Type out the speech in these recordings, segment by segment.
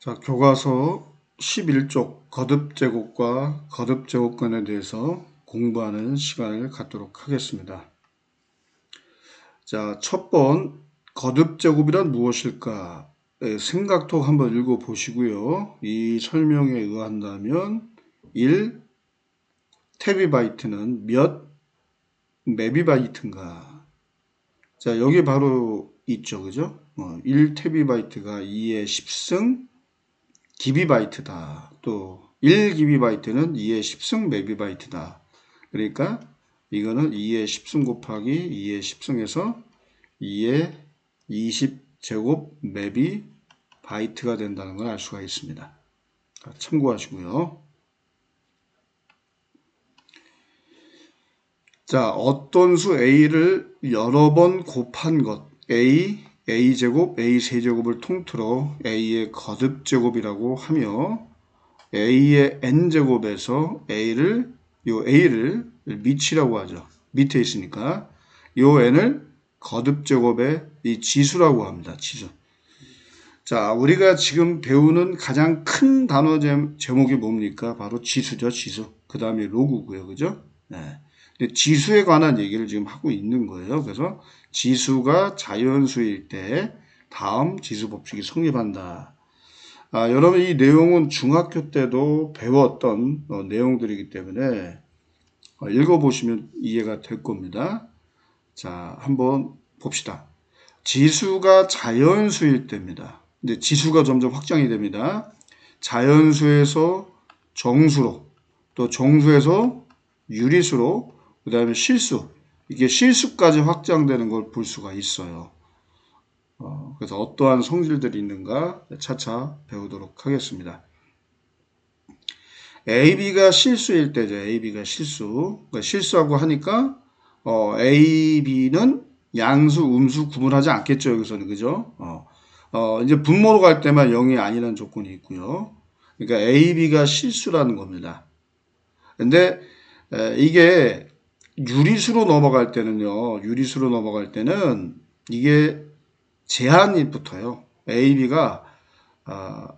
자, 교과서 11쪽 거듭제곱과 거듭제곱근에 대해서 공부하는 시간을 갖도록 하겠습니다. 자, 첫 번 거듭제곱이란 무엇일까? 생각톡 한번 읽어보시고요. 이 설명에 의한다면 1. 테비바이트는 몇 메비바이트인가? 자, 여기 바로 있죠. 그죠? 1 테비바이트가 2의 10승 기비바이트다. 또 1기비바이트는 2의 10승 메비바이트다. 그러니까 이거는 2의 10승 곱하기 2의 10승에서 2의 20제곱 메비 바이트가 된다는 걸 알 수가 있습니다. 참고하시고요. 자, 어떤 수 a를 여러 번 곱한 것 a제곱, a세제곱을 통틀어 a의 거듭제곱이라고 하며 a의 n제곱에서 a를 밑이라고 하죠. 밑에 있으니까 요 n을 거듭제곱의 이 지수라고 합니다. 지수. 자, 우리가 지금 배우는 가장 큰 단어 제목이 뭡니까? 바로 지수죠. 지수. 그 다음에 로그고요. 그죠? 네. 지수에 관한 얘기를 지금 하고 있는 거예요. 그래서 지수가 자연수일 때 다음 지수 법칙이 성립한다. 여러분 이 내용은 중학교 때도 배웠던 내용들이기 때문에 읽어보시면 이해가 될 겁니다. 자, 한번 봅시다. 지수가 자연수일 때입니다. 근데 지수가 점점 확장이 됩니다. 자연수에서 정수로, 또 정수에서 유리수로, 그 다음에 실수, 이게 실수까지 확장되는 걸 볼 수가 있어요. 그래서 어떠한 성질들이 있는가 차차 배우도록 하겠습니다. AB가 실수일 때죠. AB가 실수. 그러니까 실수하고 하니까 AB는 양수, 음수 구분하지 않겠죠. 여기서는 그죠? 이제 분모로 갈 때만 0이 아니라는 조건이 있고요. 그러니까 AB가 실수라는 겁니다. 근데 이게 유리수로 넘어갈 때는요. 유리수로 넘어갈 때는 이게 제한이 붙어요. AB가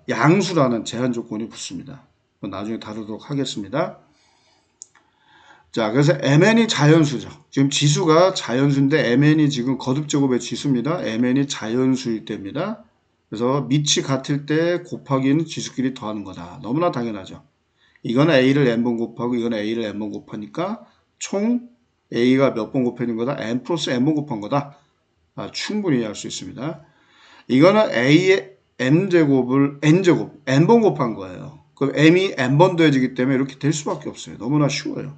양수라는 제한 조건이 붙습니다. 나중에 다루도록 하겠습니다. 자, 그래서 MN이 자연수죠. 지금 지수가 자연수인데 MN이 지금 거듭제곱의 지수입니다. MN이 자연수일 때입니다. 그래서 밑이 같을 때 곱하기는 지수끼리 더하는 거다. 너무나 당연하죠. 이거는 A를 N번 곱하고 이거는 A를 N번 곱하니까 총 A가 몇 번 곱해진 거다? N 플러스 N번 곱한 거다. 충분히 할 수 있습니다. 이거는 A의 M제곱을 N제곱, N번 곱한 거예요. 그럼 M이 N번 더해지기 때문에 이렇게 될 수밖에 없어요. 너무나 쉬워요.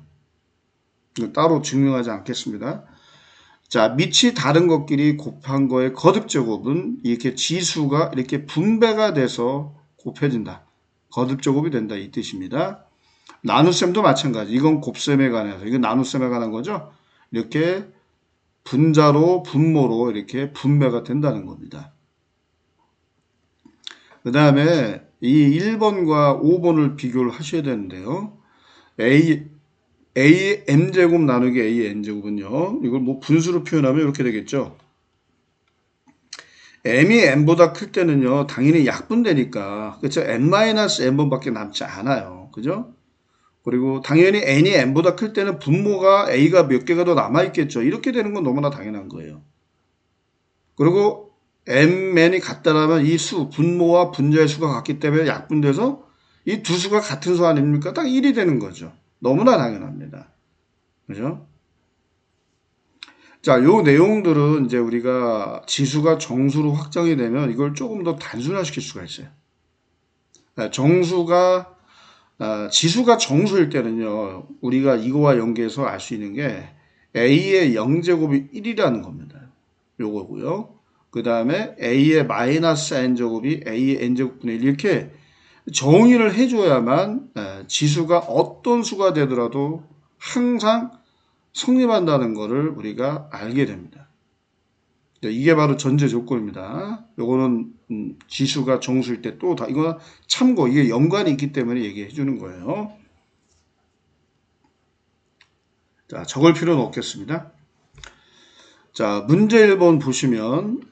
따로 증명하지 않겠습니다. 자, 밑이 다른 것끼리 곱한 거의 거듭제곱은 이렇게 지수가 이렇게 분배가 돼서 곱해진다. 거듭제곱이 된다 이 뜻입니다. 나눗셈도 마찬가지. 이건 곱셈에 관해서, 이건 나눗셈에 관한 거죠. 이렇게 분자로 분모로 이렇게 분배가 된다는 겁니다. 그 다음에 이 1번과 5번을 비교를 하셔야 되는데요. A의 M제곱 나누기 A의 N제곱은요. 이걸 뭐 분수로 표현하면 이렇게 되겠죠. M이 N보다 클 때는요. 당연히 약분되니까. 그렇죠. N-N번 밖에 남지 않아요. 그죠? 그리고 당연히 N이 N보다 클 때는 분모가 A가 몇 개가 더 남아있겠죠. 이렇게 되는 건 너무나 당연한 거예요. 그리고 Mn이 같다라면 이 수, 분모와 분자의 수가 같기 때문에 약분돼서 이 두 수가 같은 수 아닙니까? 딱 1이 되는 거죠. 너무나 당연합니다. 그죠? 자, 요 내용들은 이제 우리가 지수가 정수로 확장이 되면 이걸 조금 더 단순화시킬 수가 있어요. 지수가 정수일 때는요, 우리가 이거와 연계해서 알 수 있는 게 A의 0제곱이 1이라는 겁니다. 요거고요. 그 다음에 A의 마이너스 N제곱이 A의 N제곱분의 1 이렇게 정의를 해줘야만 지수가 어떤 수가 되더라도 항상 성립한다는 것을 우리가 알게 됩니다. 이게 바로 전제 조건입니다. 요거는 지수가 정수일 때 또 다 이거 참고 이게 연관이 있기 때문에 얘기해 주는 거예요. 자, 적을 필요는 없겠습니다. 자, 문제 1번 보시면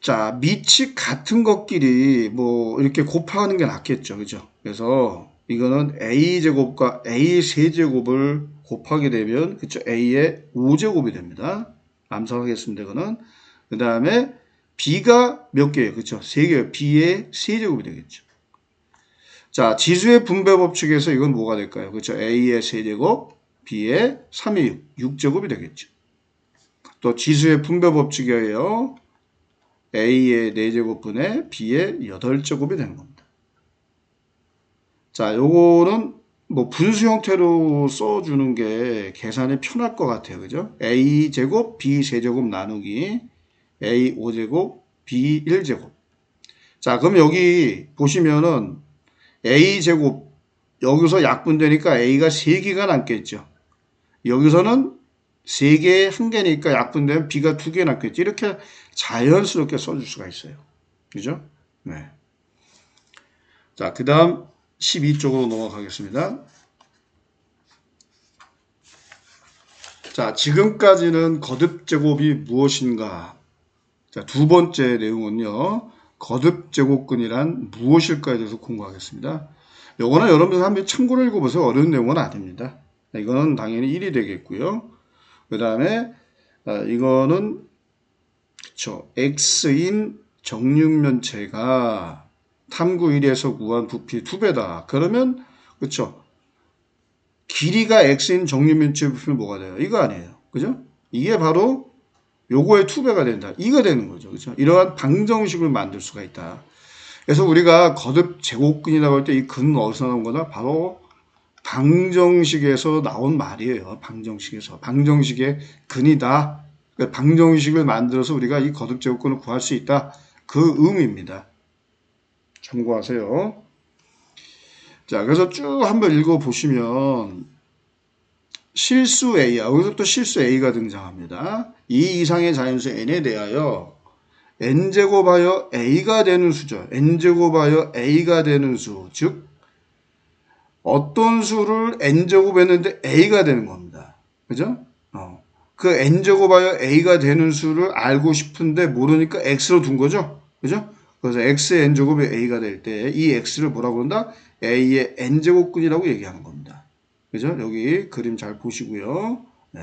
자, 밑이 같은 것끼리 뭐 이렇게 곱하는 게 낫겠죠. 그죠? 그래서 이거는 a제곱과 a 세제곱을 곱하게 되면 그쵸? a의 5제곱이 됩니다. 암산하겠습니다. 이거는. 그 다음에 b가 몇 개예요? 그쵸? 3개예요. b의 세제곱이 되겠죠. 자, 지수의 분배 법칙에서 이건 뭐가 될까요? 그쵸? a의 세제곱, b의 3의 6, 6제곱이 되겠죠. 또 지수의 분배 법칙이에요. a의 4제곱분의 b의 8제곱이 되는 겁니다. 자, 요거는 뭐 분수 형태로 써주는 게 계산이 편할 것 같아요. 그죠? a제곱, b3제곱 나누기 a5제곱, b1제곱. 자, 그럼 여기 보시면은 a제곱, 여기서 약분되니까 a가 3개가 남겠죠. 여기서는 3개에 1개니까 약분되면 b가 2개 남겠죠. 이렇게 자연스럽게 써줄 수가 있어요. 그죠? 네. 자, 그 다음 12쪽으로 넘어가겠습니다. 자, 지금까지는 거듭제곱이 무엇인가? 자, 두 번째 내용은요. 거듭제곱근이란 무엇일까에 대해서 공부하겠습니다. 요거는 여러분들 한번 참고를 읽어보세요. 어려운 내용은 아닙니다. 이거는 당연히 1이 되겠고요. 그 다음에 이거는 그쵸. x인 정육면체가 탐구 1에서 구한 부피 2배다. 그러면 그쵸. 길이가 x인 정육면체 부피는 뭐가 돼요? 이거 아니에요. 그죠? 이게 바로 요거의 2배가 된다. 이거 되는 거죠. 그죠? 이러한 방정식을 만들 수가 있다. 그래서 우리가 거듭 제곱근이라고 할 때 이 근은 어디서 나온 거나 바로 방정식에서 나온 말이에요. 방정식에서. 방정식의 근이다. 그러니까 방정식을 만들어서 우리가 이 거듭 제곱근을 구할 수 있다. 그 의미입니다. 참고하세요. 자, 그래서 쭉 한번 읽어보시면 실수 A, 여기서 또 실수 A가 등장합니다. 2 이상의 자연수 N에 대하여 N제곱하여 A가 되는 수죠. N제곱하여 A가 되는 수, 즉 어떤 수를 N제곱했는데 A가 되는 겁니다. 그죠? 그 N제곱하여 A가 되는 수를 알고 싶은데 모르니까 X로 둔 거죠. 그죠? 그래서 X의 N제곱이 A가 될 때 이 X를 뭐라고 그런다? A의 N제곱근이라고 얘기하는 겁니다. 그죠? 여기 그림 잘 보시고요. 네.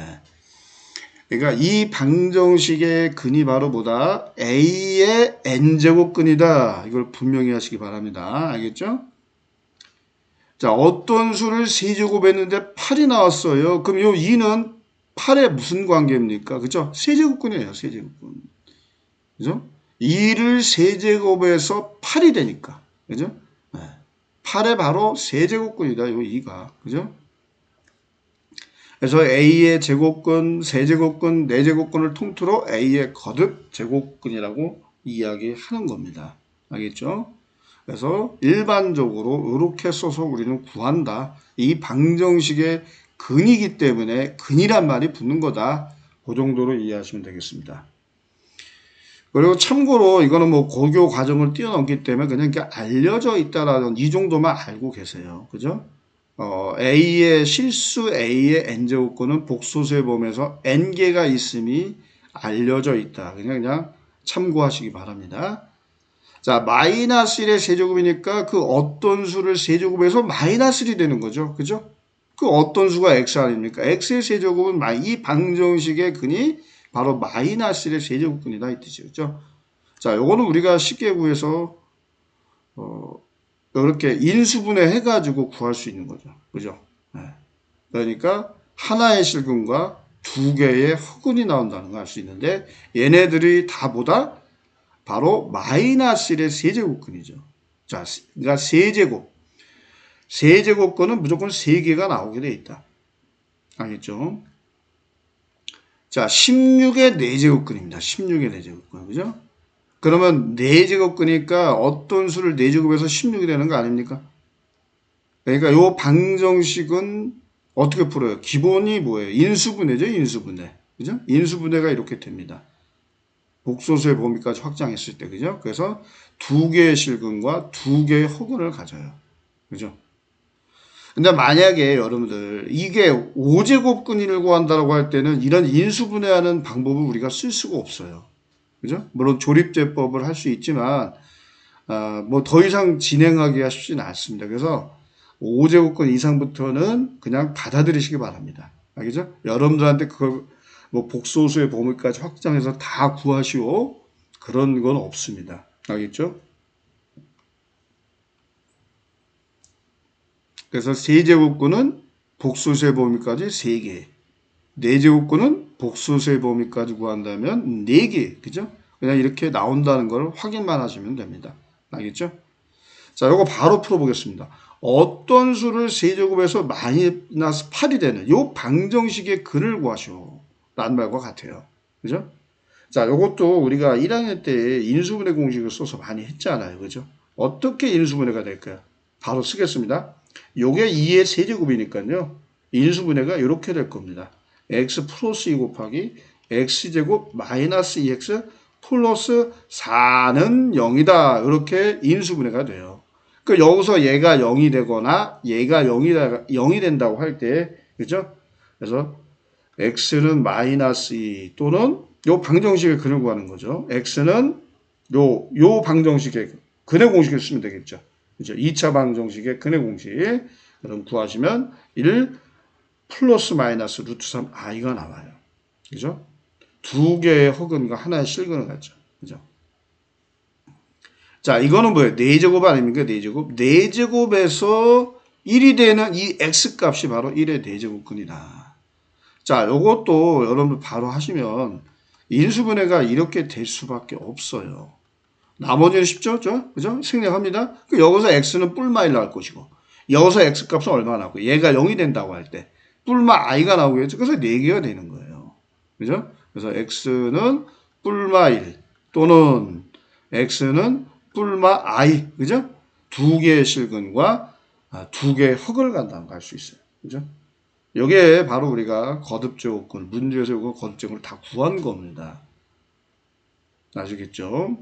그러니까 이 방정식의 근이 바로 뭐다? A의 N제곱근이다. 이걸 분명히 하시기 바랍니다. 알겠죠? 자, 어떤 수를 세제곱했는데 8이 나왔어요. 그럼 요 2는 8에 무슨 관계입니까? 그죠? 세제곱근이에요. 세제곱근. 그죠? 2를 세제곱해서 8이 되니까. 그죠? 네. 8의 바로 세제곱근이다. 요 2가. 그죠? 그래서 A의 제곱근, 세제곱근, 네제곱근을 통틀어 A의 거듭 제곱근이라고 이야기하는 겁니다. 알겠죠? 그래서 일반적으로 이렇게 써서 우리는 구한다. 이 방정식의 근이기 때문에 근이란 말이 붙는 거다. 그 정도로 이해하시면 되겠습니다. 그리고 참고로 이거는 뭐 고교 과정을 뛰어넘기 때문에 그냥 이렇게 알려져 있다라는 이 정도만 알고 계세요. 그죠? A의 실수 A의 n제곱근은 복소수의 범위에서 n개가 있음이 알려져 있다. 그냥 참고하시기 바랍니다. 자, 마이너스 1의 세제곱이니까 그 어떤 수를 세제곱해서 마이너스 1이 되는 거죠. 그죠? 그 어떤 수가 x 아닙니까? x의 세제곱은 이 방정식의 근이 바로 마이너스 1의 세제곱근이다 이 뜻이죠. 그죠? 자, 요거는 우리가 쉽게 구해서 이렇게 인수분해 해가지고 구할 수 있는 거죠. 그죠? 네. 그러니까 하나의 실근과 두 개의 허근이 나온다는 걸 알 수 있는데 얘네들이 다 뭐다? 바로 마이너스 1의 세제곱근이죠. 자, 그러니까 세제곱. 세제곱근은 무조건 3개가 나오게 돼 있다. 알겠죠? 자, 16의 4제곱근입니다. 16의 4제곱근. 그죠? 그러면 4제곱근이니까 어떤 수를 4제곱해서 16이 되는 거 아닙니까? 그러니까 요 방정식은 어떻게 풀어요? 기본이 뭐예요? 인수분해죠, 인수분해. 그죠? 인수분해가 이렇게 됩니다. 복소수의 범위까지 확장했을 때, 그죠? 그래서 2개의 실근과 2개의 허근을 가져요. 그죠? 근데 만약에 여러분들 이게 5제곱근을 구한다고 할 때는 이런 인수분해하는 방법을 우리가 쓸 수가 없어요. 그죠? 물론 조립제법을 할 수 있지만 뭐 더 이상 진행하기가 쉽지는 않습니다. 그래서 5제곱권 이상부터는 그냥 받아들이시기 바랍니다. 알겠죠? 여러분들한테 그걸 뭐 복소수의 범위까지 확장해서 다 구하시오. 그런 건 없습니다. 알겠죠? 그래서 세제곱권은 복소수의 범위까지 3개. 4제곱권은 복소수의 범위까지 구한다면 4개. 그죠? 그냥 이렇게 나온다는 걸 확인만 하시면 됩니다. 알겠죠? 자, 요거 바로 풀어보겠습니다. 어떤 수를 세제곱에서 마이너스 8이 되는 요 방정식의 근을 구하시오. 라는 말과 같아요. 그죠? 자, 요것도 우리가 1학년 때 인수분해 공식을 써서 많이 했잖아요. 그죠? 어떻게 인수분해가 될까요? 바로 쓰겠습니다. 요게 2의 세제곱이니까요. 인수분해가 이렇게 될 겁니다. x 플러스 2 곱하기 x제곱 마이너스 2x 플러스 4는 0이다. 이렇게 인수분해가 돼요. 그 여기서 얘가 0이 되거나 얘가 0이 된다고 할 때, 그죠? 그래서 x는 마이너스 2 또는 요 방정식의 근을 구하는 거죠. x는 요 방정식의 근의 공식을 쓰면 되겠죠. 그죠? 2차 방정식의 근의 공식. 그럼 구하시면 1 플러스 마이너스 루트 3 i가 나와요. 그죠? 두 개의 허근과 하나의 실근을 갖죠. 그죠? 자, 이거는 뭐예요? 4제곱 아닙니까? 4제곱. 4제곱에서 1이 되는 이 x 값이 바로 1의 4제곱근이다. 자, 요것도 여러분들 바로 하시면 인수분해가 이렇게 될 수밖에 없어요. 나머지는 쉽죠? 그죠? 생략합니다. 여기서 x는 뿔마 1 나올 것이고 여기서 x 값은 얼마 나오고 얘가 0이 된다고 할 때 뿔마 i가 나오겠죠. 그래서 4개가 되는 거예요. 그죠? 그래서 x는 뿔마 1 또는 x는 뿔마 i. 그죠? 두 개의 실근과 두 개의 흙을 간다는 걸 알 수 있어요. 그죠? 이게 바로 우리가 거듭제곱근, 문제에서 이거 거듭제곱을 다 구한 겁니다. 아시겠죠?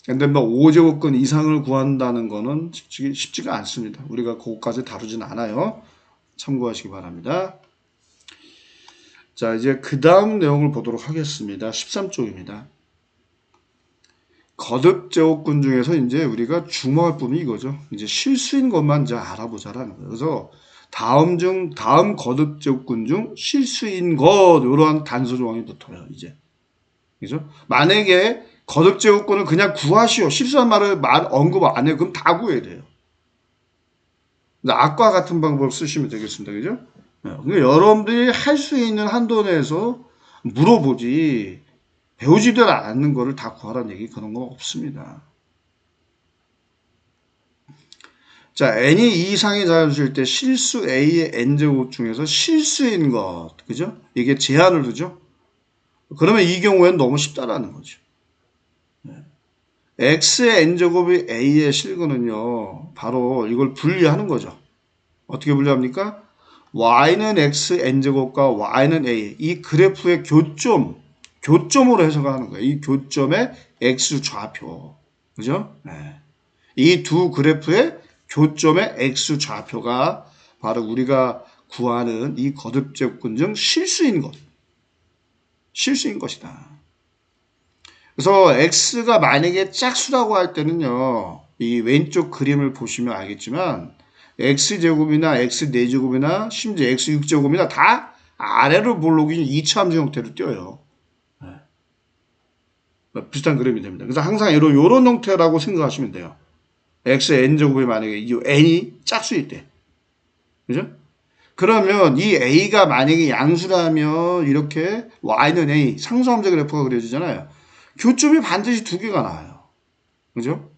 근데 뭐 5제곱근 이상을 구한다는 거는 쉽지가 않습니다. 우리가 그것까지 다루진 않아요. 참고하시기 바랍니다. 자, 이제 그 다음 내용을 보도록 하겠습니다. 13쪽입니다. 거듭제곱근 중에서 이제 우리가 주목할 부분이 이거죠. 이제 실수인 것만 이제 알아보자라는 거예요. 그래서 다음 거듭제곱근 중 실수인 것, 이러한 단서 조항이 붙어요, 이제. 그죠? 만약에 거듭제곱근을 그냥 구하시오. 실수한 말을 언급 안 해요. 그럼 다 구해야 돼요. 아까 같은 방법을 쓰시면 되겠습니다. 그죠? 그러니까 여러분들이 할 수 있는 한도 내에서 물어보지, 배우지도 않는 거를 다 구하라는 얘기 그런 거 없습니다. 자, n이 2 이상의 자연수일 때 실수 a의 n제곱 중에서 실수인 것, 그죠? 이게 제한을 두죠? 그러면 이 경우에는 너무 쉽다라는 거죠. x의 n제곱이 a의 실근은요, 바로 이걸 분리하는 거죠. 어떻게 분리합니까? y는 x n제곱과 y는 a, 이 그래프의 교점으로 해석을 하는 거예요. 이 교점의 x 좌표, 그죠? 네. 이 두 그래프의 교점의 x 좌표가 바로 우리가 구하는 이 거듭제곱근 중 실수인 것이다. 그래서 x가 만약에 짝수라고 할 때는요, 이 왼쪽 그림을 보시면 알겠지만 x제곱이나 x4제곱이나 심지어 x6제곱이나 다 아래로 볼록이 2차 함수 형태로 띄어요. 비슷한 그림이 됩니다. 그래서 항상 이런 형태라고 생각하시면 돼요. xn제곱이 만약에 이 n이 짝수일 때. 그죠? 그러면 이 a가 만약에 양수라면 이렇게 y는 a, 상수함수 그래프가 그려지잖아요. 교점이 반드시 두 개가 나와요. 그죠?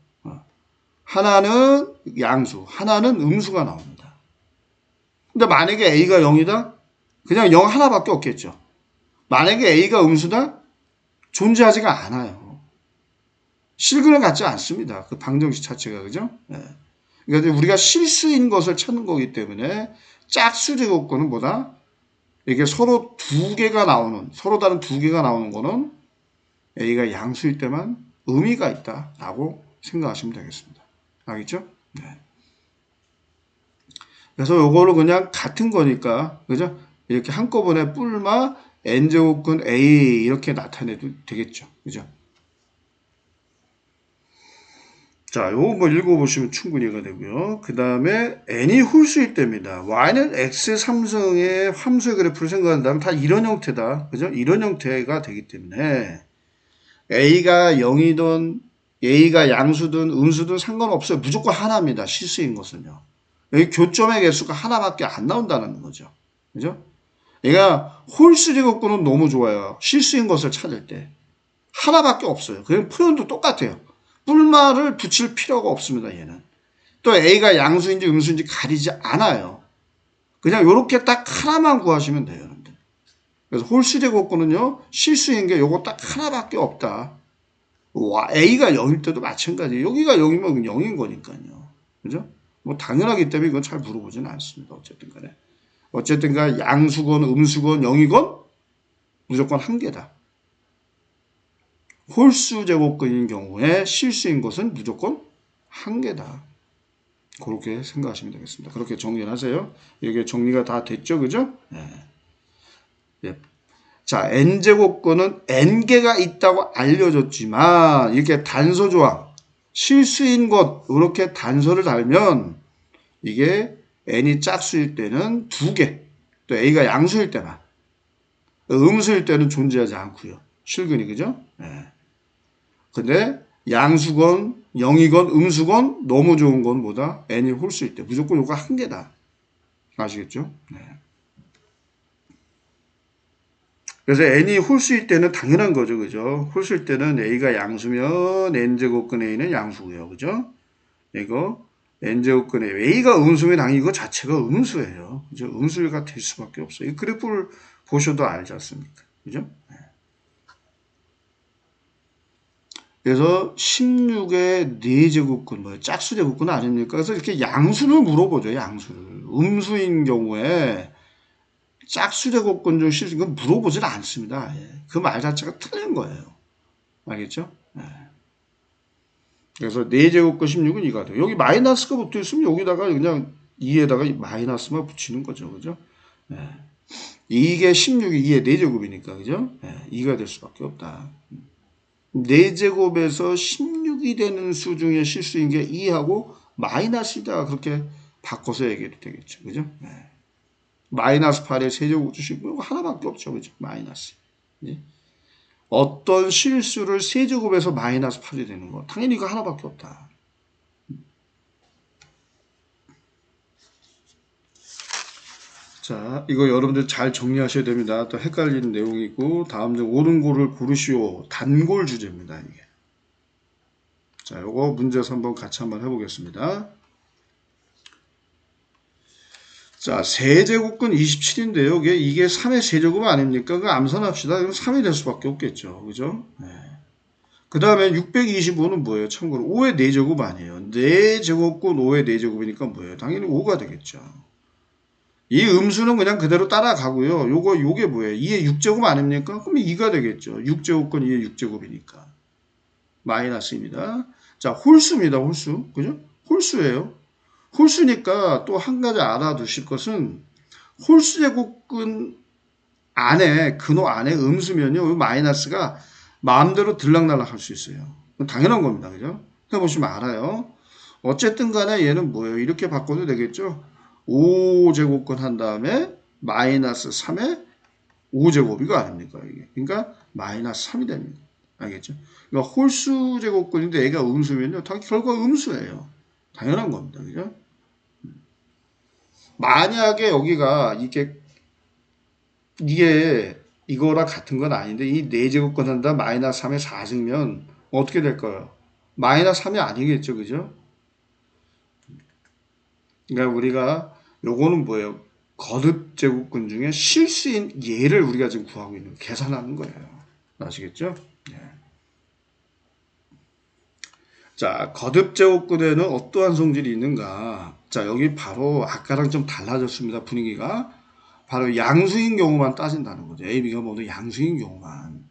하나는 양수, 하나는 음수가 나옵니다. 근데 만약에 a가 0이다? 그냥 0 하나밖에 없겠죠. 만약에 a가 음수다? 존재하지가 않아요. 실근을 갖지 않습니다. 그 방정식 자체가, 그죠? 네. 그러니까 우리가 실수인 것을 찾는 거기 때문에 짝수제곱근은 뭐다? 이게 서로 다른 두 개가 나오는 거는 a가 양수일 때만 의미가 있다라고 생각하시면 되겠습니다. 알겠죠? 네. 그래서 요거를 그냥 같은 거니까, 그죠? 이렇게 한꺼번에 뿔마 n제곱근 a 이렇게 나타내도 되겠죠. 그죠? 자, 요거 뭐 읽어보시면 충분히 이해가 되고요. 그 다음에 n이 홀수일 때입니다. y는 x의 삼성의 함수의 그래프를 생각한다면 다 이런 형태다. 그죠? 이런 형태가 되기 때문에 a가 0이든 a가 양수든 음수든 상관없어요. 무조건 하나입니다. 실수인 것은요. 여기 교점의 개수가 하나밖에 안 나온다는 거죠. 그죠? 얘가 홀수 제곱근은 너무 좋아요. 실수인 것을 찾을 때. 하나밖에 없어요. 그냥 표현도 똑같아요. 뿔말을 붙일 필요가 없습니다. 얘는. 또 A가 양수인지 음수인지 가리지 않아요. 그냥 이렇게 딱 하나만 구하시면 돼요. 여러분들. 그래서 홀수 제곱근은요. 실수인 게 요거 딱 하나밖에 없다. A가 0일 때도 마찬가지예요. 여기가 0이면 0인 거니까요. 그죠? 뭐 당연하기 때문에 이건 잘 물어보지는 않습니다. 어쨌든 간에. 어쨌든 간에 양수건 음수건 0이건 무조건 한 개다. 홀수 제곱근인 경우에 실수인 것은 무조건 한 개다. 그렇게 생각하시면 되겠습니다. 그렇게 정리를 하세요. 이게 정리가 다 됐죠? 그죠? 네. 예. 자, n제곱근은 n개가 있다고 알려졌지만 이렇게 단서 조항, 실수인 것 이렇게 단서를 달면 이게 n이 짝수일 때는 2개, 또 a가 양수일 때만, 음수일 때는 존재하지 않고요. 실근이 그죠? 네. 근데 양수건, 영이건, 음수건 너무 좋은 건 뭐다? n이 홀수일 때 무조건 요거 한 개다. 아시겠죠? 네. 그래서 n이 홀수일 때는 당연한 거죠. 그죠? 홀수일 때는 a가 양수면 n제곱근 a는 양수고요. 그죠? 이거 n제곱근 a가 음수면 당연히 이거 자체가 음수예요. 그죠? 음수가 될 수밖에 없어요. 이 그래프를 보셔도 알지 않습니까? 그죠? 그래서 16의 4제곱근, 뭐 짝수 제곱근 아닙니까? 그래서 이렇게 양수를 물어보죠, 양수를. 음수인 경우에 짝수 제곱근 중 실수, 이건 물어보질 않습니다. 그 말 자체가 틀린 거예요. 알겠죠? 예. 그래서 4제곱근 16은 이거 같아요. 여기 마이너스가 붙어 있으면 여기다가 그냥 2에다가 마이너스만 붙이는 거죠. 그죠? 예. 이게 16이 2의 4제곱이니까, 그죠? 예. 2가 될 수밖에 없다. 4제곱에서 16이 되는 수 중에 실수인 게 2하고 마이너스이다. 그렇게 바꿔서 얘기해도 되겠죠. 그죠? 네. 마이너스 8의 세제곱 주시고 하나밖에 없죠. 그죠? 마이너스. 네. 어떤 실수를 세제곱에서 마이너스 8이 되는 거. 당연히 이거 하나밖에 없다. 자, 이거 여러분들 잘 정리하셔야 됩니다. 또 헷갈리는 내용이 있고, 다음 중 옳은 골을 고르시오. 단골 주제입니다. 이게. 자, 요거 문제에서 한번 같이 한번 해보겠습니다. 자, 세제곱근 27인데요. 이게 3의 세제곱 아닙니까? 그 암산합시다. 그럼 3이 될 수밖에 없겠죠. 그죠? 네. 그 다음에 625는 뭐예요? 참고로 5의 4제곱 아니에요. 4제곱근 5의 4제곱이니까 뭐예요? 당연히 5가 되겠죠. 이 음수는 그냥 그대로 따라가고요. 요게 뭐예요? 2의 6제곱 아닙니까? 그럼 2가 되겠죠. 6제곱근 2의 6제곱이니까. 마이너스입니다. 자, 홀수입니다. 홀수. 그죠? 홀수예요. 홀수니까 또 한 가지 알아두실 것은 홀수 제곱근 안에 근호 안에 음수면요 마이너스가 마음대로 들락날락 할 수 있어요. 당연한 겁니다. 그죠? 해보시면 알아요. 어쨌든 간에 얘는 뭐예요? 이렇게 바꿔도 되겠죠? 5제곱근 한 다음에 마이너스 3의 5제곱 이거 아닙니까? 이게. 그러니까 마이너스 3이 됩니다. 알겠죠? 그러니까 홀수 제곱근인데 얘가 음수면요. 결과 음수예요. 당연한 겁니다. 그죠? 만약에 여기가 이게 이거랑 같은 건 아닌데 이 4제곱권 한다 마이너스 3의 4승면 어떻게 될까요? 마이너스 3이 아니겠죠. 그죠? 그러니까 우리가 요거는 뭐예요? 거듭 제곱근 중에 실수인 얘를 우리가 지금 구하고 있는 계산하는 거예요. 아시겠죠? 네. 자, 거듭 제곱근에는 어떠한 성질이 있는가? 자, 여기 바로 아까랑 좀 달라졌습니다. 분위기가. 바로 양수인 경우만 따진다는 거죠. AB가 모두 양수인 경우만.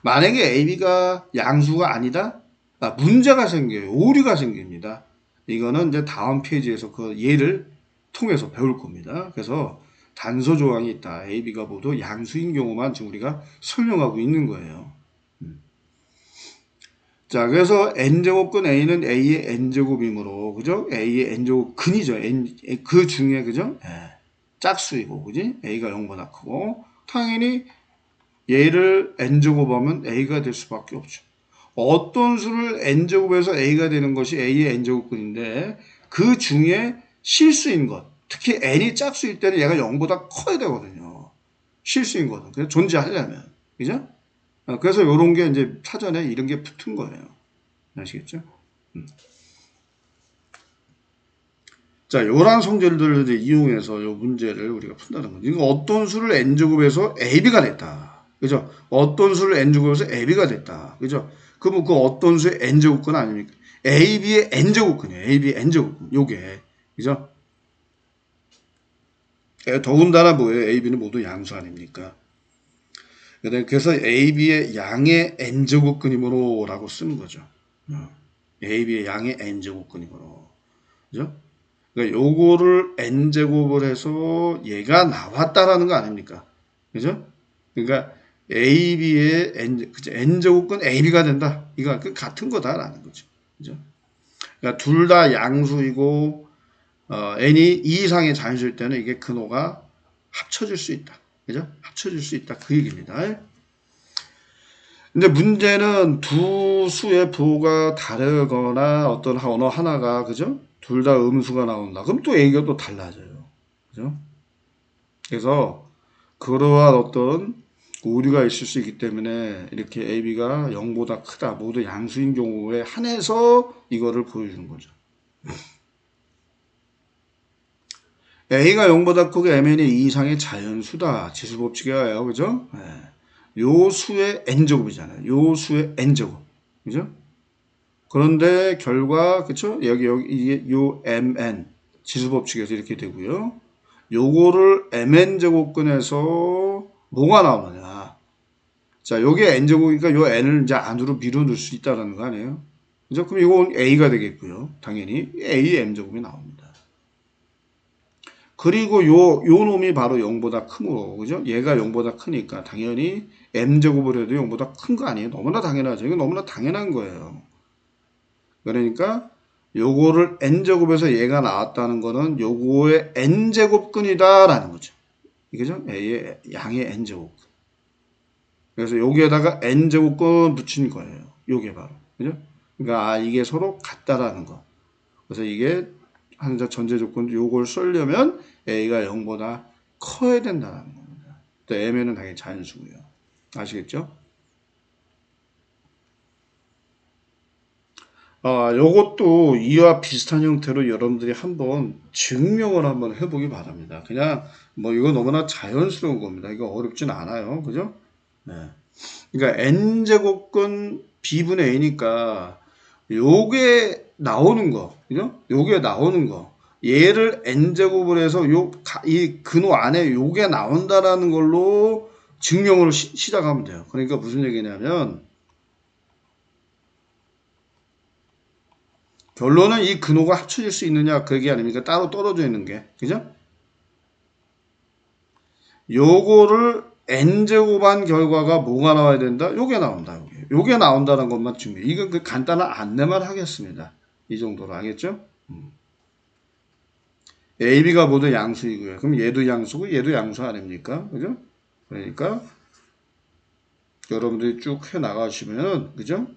만약에 AB가 양수가 아니다? 문제가 생겨요. 오류가 생깁니다. 이거는 이제 다음 페이지에서 그 예를 통해서 배울 겁니다. 그래서 단서 조항이 있다. AB가 모두 양수인 경우만 지금 우리가 설명하고 있는 거예요. 자, 그래서 n제곱근 a는 a의 n제곱이므로, 그죠? a의 n제곱 근이죠. 그 중에, 그죠? 예, 짝수이고, 그지? a가 0보다 크고, 당연히 얘를 n제곱하면 a가 될 수밖에 없죠. 어떤 수를 n제곱해서 a가 되는 것이 a의 n제곱근인데, 그 중에 실수인 것, 특히 n이 짝수일 때는 얘가 0보다 커야 되거든요. 실수인 것은. 그래서 존재하려면. 그죠? 그래서 이런 게 이제 사전에 이런 게 붙은 거예요. 아시겠죠? 자, 요런 성질들을 이제 이용해서 요 문제를 우리가 푼다는 거죠. 이거 어떤 수를 n제곱해서 ab가 됐다. 그죠? 어떤 수를 n제곱해서 ab가 됐다. 그죠? 그러면 그 어떤 수의 n제곱근 아닙니까? ab의 n제곱근이에요. ab의 n제곱근. 요게. 그죠? 더군다나 뭐예요? ab는 모두 양수 아닙니까? 그래서 ab의 양의 n제곱근이므로 라고 쓰는 거죠. ab의 양의 n제곱근이므로. 그죠? 그러니까 요거를 n제곱을 해서 얘가 나왔다라는 거 아닙니까? 그죠? 그러니까 AB의 n제곱근 AB가 된다. 이거 같은 거다라는 거죠. 그죠? 그러니까 둘 다 양수이고 n이 2 이상의 자연수일 때는 이게 근호가 합쳐질 수 있다. 그죠? 합쳐질 수 있다. 그 얘기입니다. 근데 문제는 두 수의 부호가 다르거나 어떤 언어 하나가, 그죠? 둘 다 음수가 나온다. 그럼 또 얘기가 또 달라져요. 그죠? 그래서 그러한 어떤 오류가 있을 수 있기 때문에 이렇게 AB가 0보다 크다. 모두 양수인 경우에 한해서 이거를 보여주는 거죠. A가 0보다 크고 MN이 2 이상의 자연수다. 지수법칙이에요. 그죠? 네. 요 수의 n제곱이잖아요. 요 수의 n제곱. 그죠? 그런데 결과, 그쵸? 여기, 이게 요 mn. 지수법칙에서 이렇게 되고요. 요거를 mn제곱근에서 뭐가 나오느냐. 자, 요게 n제곱이니까 요 n을 이제 안으로 밀어넣을 수 있다는 거 아니에요? 그죠? 그럼 이건 a가 되겠고요. 당연히 a m제곱이 나옵니다. 그리고 요 놈이 바로 0보다 크므로, 그죠? 얘가 0보다 크니까 당연히 m제곱을 해도 0보다 큰 거 아니에요? 너무나 당연하죠. 이건 너무나 당연한 거예요. 그러니까 요거를 n제곱에서 얘가 나왔다는 거는 요거의 n제곱근이다라는 거죠. 이거죠? a의 양의 n제곱. 그래서 여기에다가 n제곱근 붙인 거예요. 요게 바로. 그죠? 그러니까 이게 서로 같다라는 거. 그래서 이게 항상 전제 조건 요걸 쓰려면 a가 0보다 커야 된다는 겁니다. 또 m은 당연히 자연수고요. 아시겠죠? 요것도 이와 비슷한 형태로 여러분들이 한번 증명을 한번 해보기 바랍니다. 그냥 뭐 이거 너무나 자연스러운 겁니다. 이거 어렵진 않아요. 그죠? 네. 그러니까 n제곱근 b분의 a니까 요게 나오는 거, 그죠? 요게 나오는 거. 얘를 n제곱을 해서 이 근호 안에 요게 나온다라는 걸로 증명을 시작하면 돼요. 그러니까 무슨 얘기냐면 결론은 이 근호가 합쳐질 수 있느냐 그 얘기 아닙니까? 따로 떨어져 있는 게. 그죠? 요거를 n제곱한 결과가 뭐가 나와야 된다? 요게 나온다. 요게 나온다는 것만 증명. 이건 그 간단한 안내만 하겠습니다. 이 정도로 알겠죠? AB가 모두 양수이고요. 그럼 얘도 양수고 얘도 양수 아닙니까? 그죠? 그러니까 여러분들이 쭉 해 나가시면 그죠?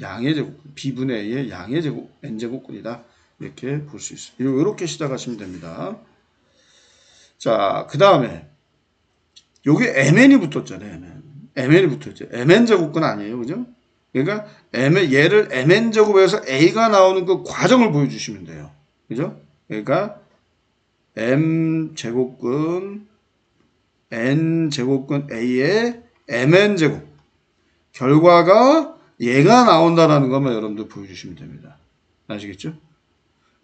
양의 제곱, B분의 A의 양의 제곱, N제곱근이다. 이렇게 볼 수 있어요. 이렇게 시작하시면 됩니다. 자, 그 다음에 여기 MN이 붙었잖아요. MN이 붙었죠. MN제곱근 아니에요. 그죠? 그러니까 얘를 MN제곱에서 A가 나오는 그 과정을 보여주시면 돼요. 그죠? 그러니까 M제곱근 n제곱근 a의 mn제곱 결과가 얘가 나온다라는 것만 여러분들 보여주시면 됩니다. 아시겠죠?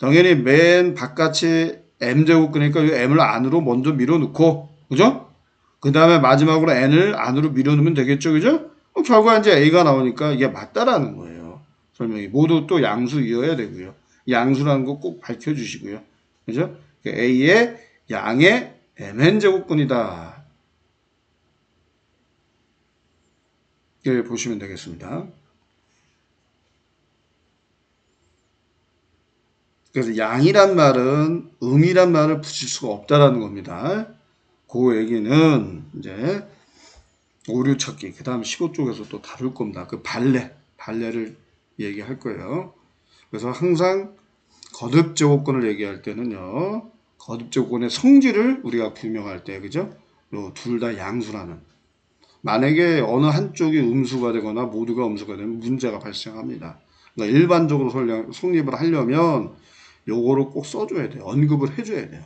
당연히 맨 바깥이 m제곱근이니까 이 m을 안으로 먼저 밀어넣고 그죠? 그 다음에 마지막으로 n을 안으로 밀어넣으면 되겠죠? 그죠? 결과 이제 a가 나오니까 이게 맞다라는 거예요. 설명이 모두 또 양수이어야 되고요. 양수라는 거 꼭 밝혀주시고요. 그죠? a의 양의 mn제곱근이다. 이렇게 보시면 되겠습니다. 그래서 양이란 말은 음이란 말을 붙일 수가 없다라는 겁니다. 그 얘기는 이제 오류 찾기, 그 다음 15쪽에서 또 다룰 겁니다. 그 발레를 얘기할 거예요. 그래서 항상 거듭 제곱근을 얘기할 때는요, 거듭 제곱근의 성질을 우리가 규명할 때, 그죠? 요 둘 다 양수라는. 만약에 어느 한쪽이 음수가 되거나 모두가 음수가 되면 문제가 발생합니다. 그러니까 일반적으로 성립을 하려면 요거를 꼭 써줘야 돼요. 언급을 해줘야 돼요.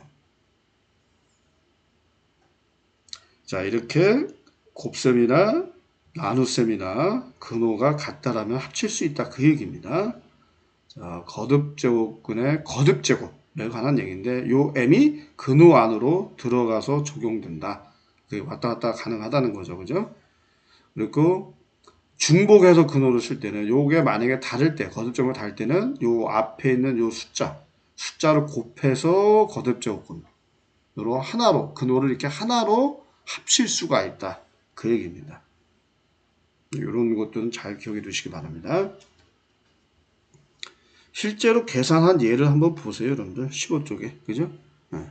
자, 이렇게 곱셈이나 나눗셈이나 근호가 같다라면 합칠 수 있다. 그 얘기입니다. 자, 거듭제곱근의 거듭제곱에 관한 얘기인데 요 m이 근호 안으로 들어가서 적용된다. 그게 왔다 갔다 가능하다는 거죠. 그죠? 그리고 중복해서 근호를 쓸 때는 요게 만약에 다를 때 거듭제곱이 다를 때는 요 앞에 있는 요 숫자를 곱해서 거듭제곱근으로 하나로 근호를 이렇게 하나로 합칠 수가 있다. 그 얘기입니다. 이런 것들은 잘 기억해 두시기 바랍니다. 실제로 계산한 예를 한번 보세요, 여러분들. 15쪽에. 그죠? 네.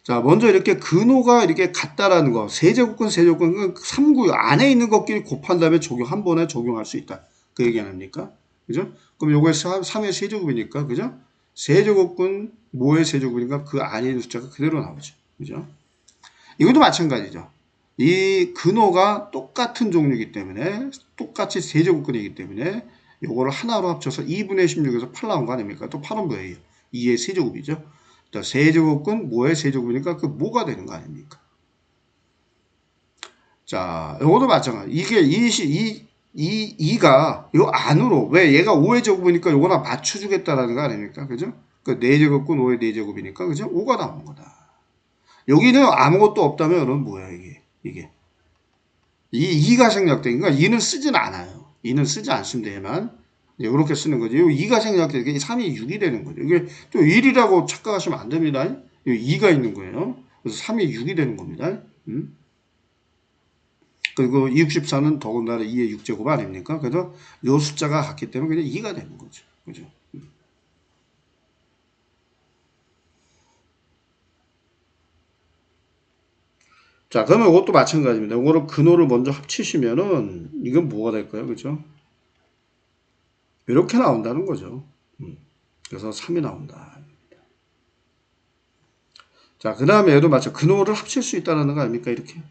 자, 먼저 이렇게 근호가 이렇게 같다라는 거. 세제곱근, 3구 안에 있는 것끼리 곱한 다음에 한 번에 적용할 수 있다. 그 얘기 아닙니까? 그죠? 그럼 요게 3의 세제곱이니까, 그죠? 세제곱근, 모의 세제곱이니까 그 안에 있는 숫자가 그대로 나오죠. 그죠? 이것도 마찬가지죠. 이 근호가 똑같은 종류이기 때문에 똑같이 세제곱근이기 때문에 요거를 하나로 합쳐서 2분의 16에서 8 나온 거 아닙니까? 또 8은 뭐예요? 2의 세제곱이죠. 세제곱근 모의 세제곱이니까 그 모가 되는 거 아닙니까? 자, 요것도 마찬가지. 이게 2가 요 안으로 왜 얘가 5의 제곱이니까 요거나 맞춰주겠다라는 거 아닙니까? 그죠? 그 4제곱근 5의 4제곱이니까 그죠? 5가 나오는 거다. 여기는 아무것도 없다면 여러분 뭐야 이게 이 2가 생략되니까 2는 쓰진 않아요. 2는 쓰지 않습니다. 얘만 이렇게 쓰는 거죠. 이 2가 생략되니까 3이 6이 되는 거죠. 이게 또 1이라고 착각하시면 안 됩니다. 이 2가 있는 거예요. 그래서 3이 6이 되는 겁니다. 그리고 64는 더군다나 2의 6제곱 아닙니까? 그래서 이 숫자가 같기 때문에 그냥 2가 되는 거죠. 그죠? 자, 그러면 이것도 마찬가지입니다. 이거를 근호를 먼저 합치시면은 이건 뭐가 될까요? 그죠? 이렇게 나온다는 거죠. 그래서 3이 나온다. 자, 그 다음에 얘도 마찬가지. 근호를 합칠 수 있다는 거 아닙니까? 이렇게.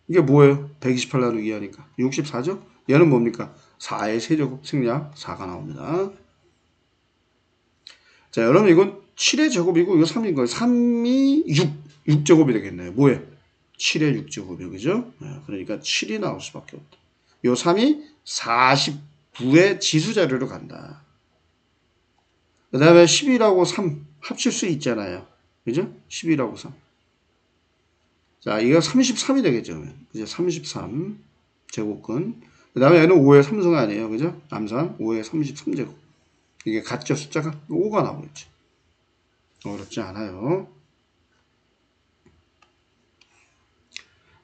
이게 뭐예요? 128 나누기 2하니까. 64죠? 얘는 뭡니까? 4의 세제곱 승량 4가 나옵니다. 자, 여러분 이건 7의 제곱이고 이거 3인 거예요. 3이 6제곱이 되겠네요. 뭐예요? 7의 6제곱이요. 그죠? 그러니까 7이 나올 수밖에 없다. 요 3이 49의 지수자료로 간다. 그 다음에 10이라고 3 합칠 수 있잖아요. 그죠? 10이라고 3. 자, 이거 33이 되겠죠. 그죠? 33 제곱근. 그 다음에 얘는 5의 3승 아니에요. 그죠? 암산 5의 33제곱. 이게 같죠? 숫자가 5가 나오겠죠. 어렵지 않아요.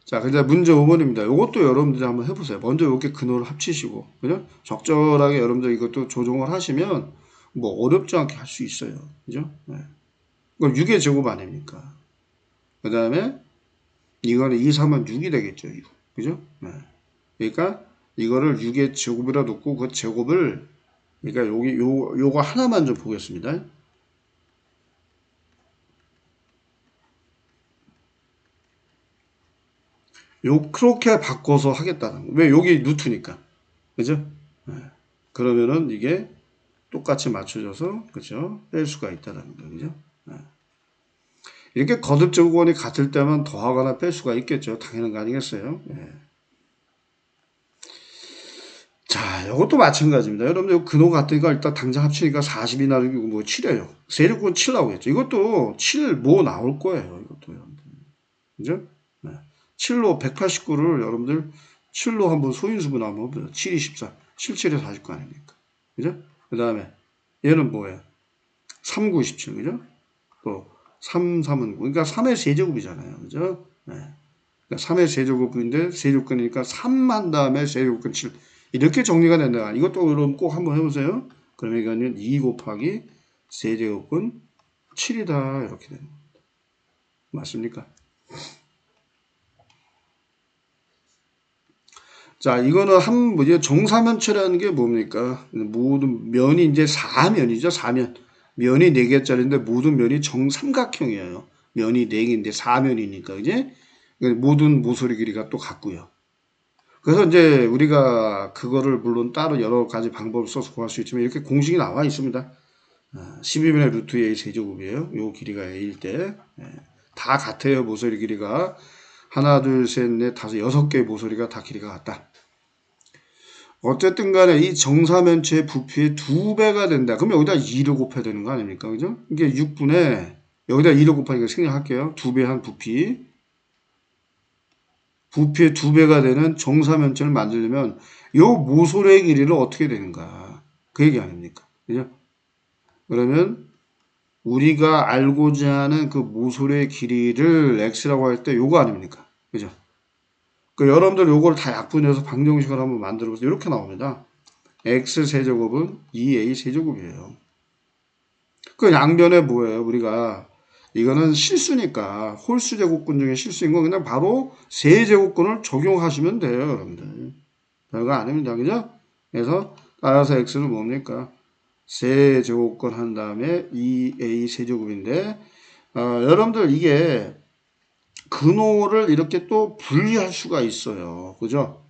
자, 근데 문제 5번입니다. 이것도 여러분들이 한번 해보세요. 먼저 이렇게 근호를 합치시고, 그죠? 적절하게 여러분들 이것도 조정을 하시면 뭐 어렵지 않게 할 수 있어요. 그죠? 네. 그럼 6의 제곱 아닙니까? 그 다음에 이거는 2, 3은 6이 되겠죠. 6. 그죠? 네. 그러니까 이거를 6의 제곱이라 놓고 그 제곱을 그러니까 요거 하나만 좀 보겠습니다. 그렇게 바꿔서 하겠다는 거. 왜 여기 루트니까. 그죠? 네. 그러면은 이게 똑같이 맞춰져서 그죠? 뺄 수가 있다는 거. 그죠? 네. 이렇게 거듭 제곱원이 같을 때만 더하거나 뺄 수가 있겠죠. 당연한 거 아니겠어요? 네. 자, 이것도 마찬가지입니다. 여러분들 근호 같으니까 일단 당장 합치니까 40이 나누기 뭐 7이에요. 세제곱은 7 나오겠죠. 이것도 7 뭐 나올 거예요. 이것도 여러분들. 그죠? 네. 7로 189를 여러분들 7로 한번 소인수분 한번 보세요. 7이 14. 77에 49 아닙니까? 그죠? 그 다음에 얘는 뭐예요? 3, 9, 17. 그죠? 또 3, 3은 9. 그러니까 3의 세제곱이잖아요. 그죠? 네. 그러니까 3의 세제곱인데 세제곱근이니까 3 한 다음에 세제곱근 7. 이렇게 정리가 된다. 이것도 여러분 꼭 한번 해보세요. 그러면 이거는 2 곱하기 세제곱은 7이다. 이렇게 되는 겁니다. 맞습니까? 자, 이거는 뭐죠? 정사면체라는 게 뭡니까? 모든 면이 이제 사면이죠, 사면. 면이 4개짜리인데 모든 면이 정삼각형이에요. 면이 4개인데 사면이니까, 이제 모든 모서리 길이가 또 같고요. 그래서 이제 우리가 그거를 물론 따로 여러 가지 방법을 써서 구할 수 있지만 이렇게 공식이 나와 있습니다. 12분의 루트 a 세제곱이에요. 요 길이가 a일 때. 다 같아요, 모서리 길이가. 하나, 둘, 셋, 넷, 다섯, 6개의 모서리가 다 길이가 같다. 어쨌든 간에 이 정사면체의 부피의 2배가 된다. 그럼 여기다 2를 곱해야 되는 거 아닙니까? 그죠? 이게 6분의, 여기다 2를 곱하니까 생략할게요. 2배 한 부피. 부피의 2배가 되는 정사면체를 만들려면 요 모서리의 길이를 어떻게 되는가. 그 얘기 아닙니까? 그죠? 그러면 우리가 알고자 하는 그 모서리의 길이를 x라고 할 때 요거 아닙니까? 그죠? 그 여러분들 요거를 다 약분해서 방정식을 한번 만들어 보세요. 이렇게 나옵니다. x 세제곱은 2a 세제곱이에요. 그 양변에 뭐예요? 우리가 이거는 실수니까 홀수 제곱근 중에 실수인 건 그냥 바로 세제곱근을 적용하시면 돼요, 여러분들. 별거 아닙니다, 그죠? 그래서 따라서 x는 뭡니까? 세제곱근 한 다음에 2a 세제곱인데 여러분들 이게 근호를 이렇게 또 분리할 수가 있어요, 그죠?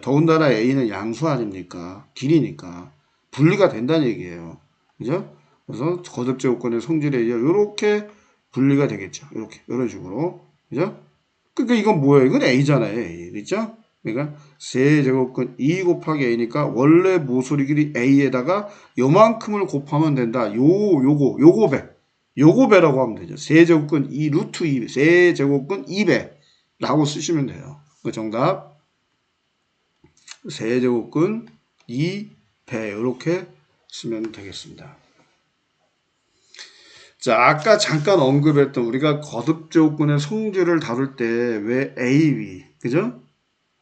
더군다나 a는 양수 아닙니까? 길이니까 분리가 된다는 얘기예요. 그죠? 그래서 거듭제곱권의 성질에 의해 이렇게 분리가 되겠죠. 이렇게 이런 식으로. 그죠? 그러니까 이건 뭐예요? 이건 a잖아요. a. 그죠? 그러니까 세제곱권 2 곱하기 a니까 원래 모서리 길이 a에다가 요만큼을 곱하면 된다. 요거 배. 요거 배라고 하면 되죠. 세제곱권 2 루트 2 세제곱권 2배 라고 쓰시면 돼요. 그 정답. 세제곱근 2배 이렇게 쓰면 되겠습니다. 자, 아까 잠깐 언급했던 우리가 거듭제곱근의 성질을 다룰 때 왜 A, B, 그죠?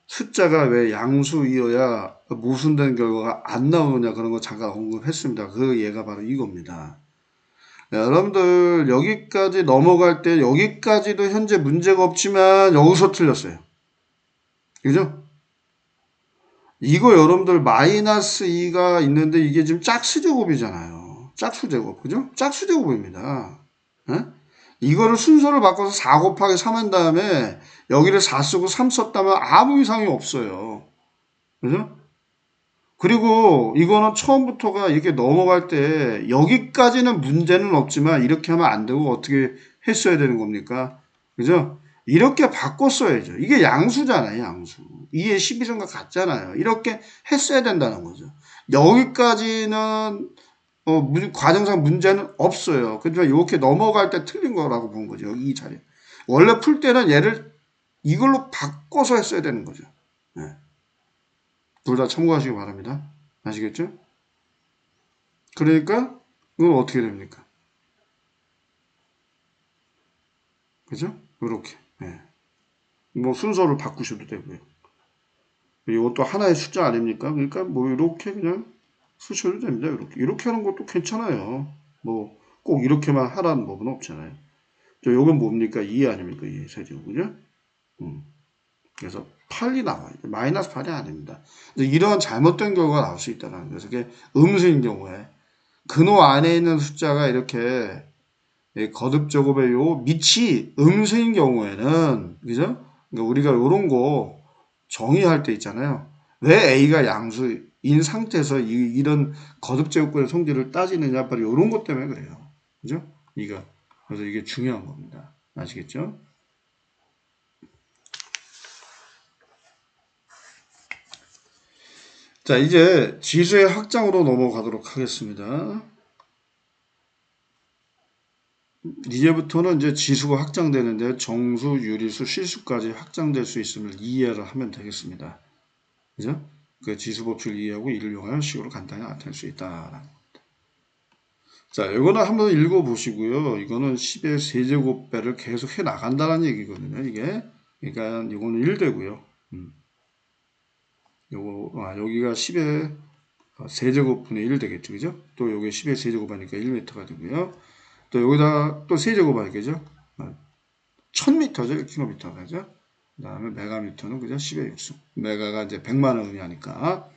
숫자가 왜 양수이어야 모순된 결과가 안 나오느냐 그런 거 잠깐 언급했습니다. 그 예가 바로 이겁니다. 네, 여러분들 여기까지 넘어갈 때 여기까지도 현재 문제가 없지만 여기서 틀렸어요. 그죠? 이거 여러분들 마이너스 2가 있는데 이게 지금 짝수제곱이잖아요. 짝수제곱. 그죠? 짝수제곱입니다. 에? 이거를 순서를 바꿔서 4 곱하기 3 한 다음에 여기를 4 쓰고 3 썼다면 아무 이상이 없어요. 그죠? 그리고 이거는 처음부터가 이렇게 넘어갈 때 여기까지는 문제는 없지만 이렇게 하면 안 되고 어떻게 했어야 되는 겁니까? 그죠? 이렇게 바꿨어야죠. 이게 양수잖아요, 양수. 2의 12승과 같잖아요. 이렇게 했어야 된다는 거죠. 여기까지는 과정상 문제는 없어요. 그렇지만 이렇게 넘어갈 때 틀린 거라고 본 거죠. 이 자리. 원래 풀 때는 얘를 이걸로 바꿔서 했어야 되는 거죠. 네. 둘 다 참고하시기 바랍니다. 아시겠죠? 그러니까 이건 어떻게 됩니까? 그죠? 이렇게. 네. 뭐 순서를 바꾸셔도 되고요. 이것도 하나의 숫자 아닙니까? 그러니까 뭐 이렇게 그냥 쓰셔도 됩니다. 이렇게 하는 것도 괜찮아요. 뭐 꼭 이렇게만 하라는 법은 없잖아요. 요건 뭡니까? 2 아닙니까? 2 세제곱, 그죠? 그래서 8이 나와요. 마이너스 8이 아닙니다. 이런 잘못된 결과가 나올 수 있다는 거예요. 그래서 음수인 경우에 근호 안에 있는 숫자가 이렇게 거듭제곱의 요 밑이 음수인 경우에는 그죠? 그러니까 우리가 이런 거 정의할 때 있잖아요. 왜 A가 양수인 상태에서 이런 거듭제곱권의 성질을 따지느냐 바로 이런 것 때문에 그래요. 그죠? 그래서 이게 중요한 겁니다. 아시겠죠? 자, 이제 지수의 확장으로 넘어가도록 하겠습니다. 이제부터는 이제 지수가 확장되는데 정수, 유리수, 실수까지 확장될 수 있음을 이해를 하면 되겠습니다. 그죠? 그 지수 법칙을 이해하고 이를 이용하여 식으로 간단히 나타낼 수 있다. 자, 이거는 한번 읽어보시고요. 이거는 10의 세제곱배를 계속 해 나간다는 얘기거든요. 이게. 그러니까 이거는 1되고요. 여기가 10의 세제곱분의 1 되겠죠. 그죠? 또 요게 10의 세제곱하니까 1m가 되고요. 또 여기다 또 세제곱하니까 그죠? 1000m죠. 1km가 그죠? 그 다음에 메가미터는 그죠? 10의 6승. 메가가 이제 100만을 의미하니까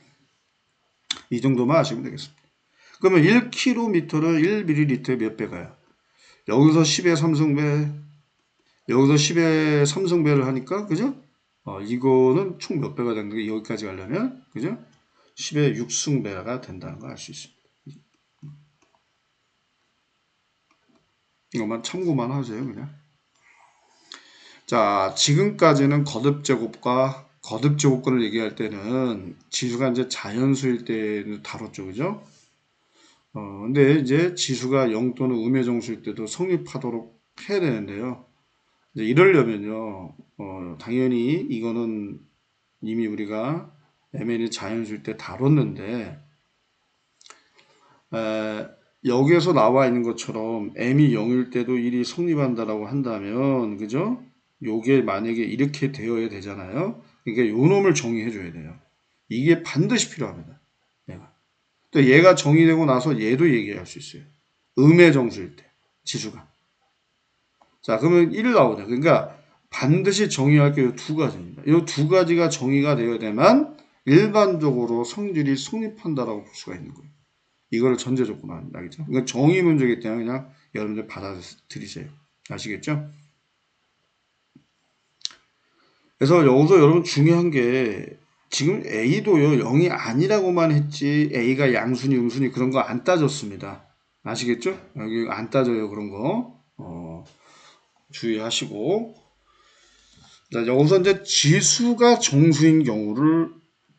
이 정도만 아시면 되겠습니다. 그러면 1km를 1ml에 몇 배가요? 여기서 10의 3승배, 여기서 10의 3승배를 하니까 그죠? 이거는 총 몇 배가 되는 게 여기까지 가려면 그죠? 10의 6승배가 된다는 걸 알 수 있습니다. 이것만 참고만 하세요, 그냥. 자, 지금까지는 거듭제곱과 거듭제곱근을 얘기할 때는 지수가 이제 자연수일 때는 다뤘죠, 그죠? 근데 이제 지수가 0 또는 음의 정수일 때도 성립하도록 해야 되는데요. 이제 이러려면요, 당연히 이거는 이미 우리가 mn이 자연수일 때 다뤘는데, 여기에서 나와 있는 것처럼 m이 0일 때도 1이 성립한다라고 한다면, 그죠? 요게 만약에 이렇게 되어야 되잖아요. 그러니까 요 놈을 정의해 줘야 돼요. 이게 반드시 필요합니다. 얘가. 또 얘가 정의되고 나서 얘도 얘기할 수 있어요. 음의 정수일 때, 지수가. 자, 그러면 1 나오죠. 그러니까 반드시 정의할 게 이 두 가지입니다. 이 두 가지가 정의가 되어야 되면 일반적으로 성질이 성립한다라고 볼 수가 있는 거예요. 이거를 전제 조건 합니다. 알겠죠? 그러니까 정의 문제이기 때문에 그냥 여러분들 받아들이세요. 아시겠죠? 그래서 여기서 여러분 중요한 게 지금 A도요 0이 아니라고만 했지 A가 양순이 음순이 그런 거 안 따졌습니다. 아시겠죠? 여기 안 따져요 그런 거. 주의하시고 자, 여기서 이제 지수가 정수인 경우를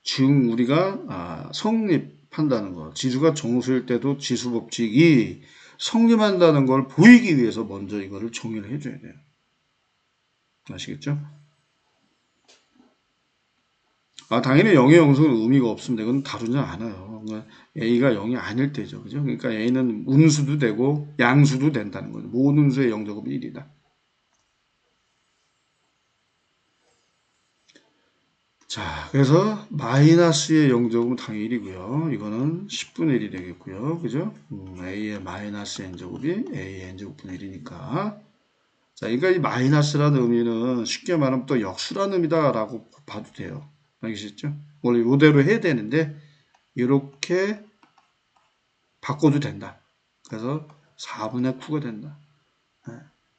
지금 우리가 성립한다는 거. 지수가 정수일 때도 지수 법칙이 성립한다는 걸 보이기 위해서 먼저 이거를 정의를 해줘야 돼요. 아시겠죠? 당연히 0의 영수는 의미가 없습니다. 이건 다루지 않아요. 그러니까 A가 0이 아닐 때죠. 그죠? 그러니까 A는 음수도 되고 양수도 된다는 거죠. 모든 수의 영제곱은 1이다. 자, 그래서 마이너스의 영제곱은 당연히 1이고요. 이거는 10분의 1이 되겠고요. 그죠? A의 마이너스 n제곱이 A의 n제곱분의 1이니까. 자, 그러니까 이 마이너스라는 의미는 쉽게 말하면 또 역수라는 의미다라고 봐도 돼요. 알겠죠? 원래 이대로 해야 되는데 이렇게 바꿔도 된다. 그래서 4분의 9가 된다.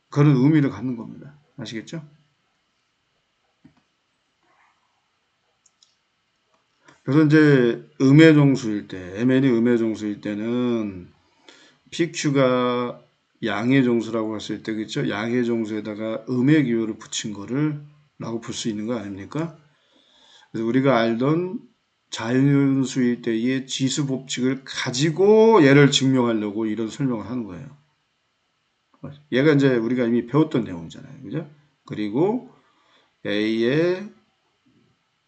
그런 의미를 갖는 겁니다. 아시겠죠? 그래서 이제 음의 정수일 때, mn이 음의 정수일 때는 PQ가 양의 정수라고 했을 때, 그렇죠? 양의 정수에다가 음의 기호를 붙인 거를 라고 볼 수 있는 거 아닙니까? 그래서 우리가 알던 자연수일 때의 지수 법칙을 가지고 얘를 증명하려고 이런 설명을 하는 거예요. 얘가 이제 우리가 이미 배웠던 내용이잖아요. 그죠? 그리고 A의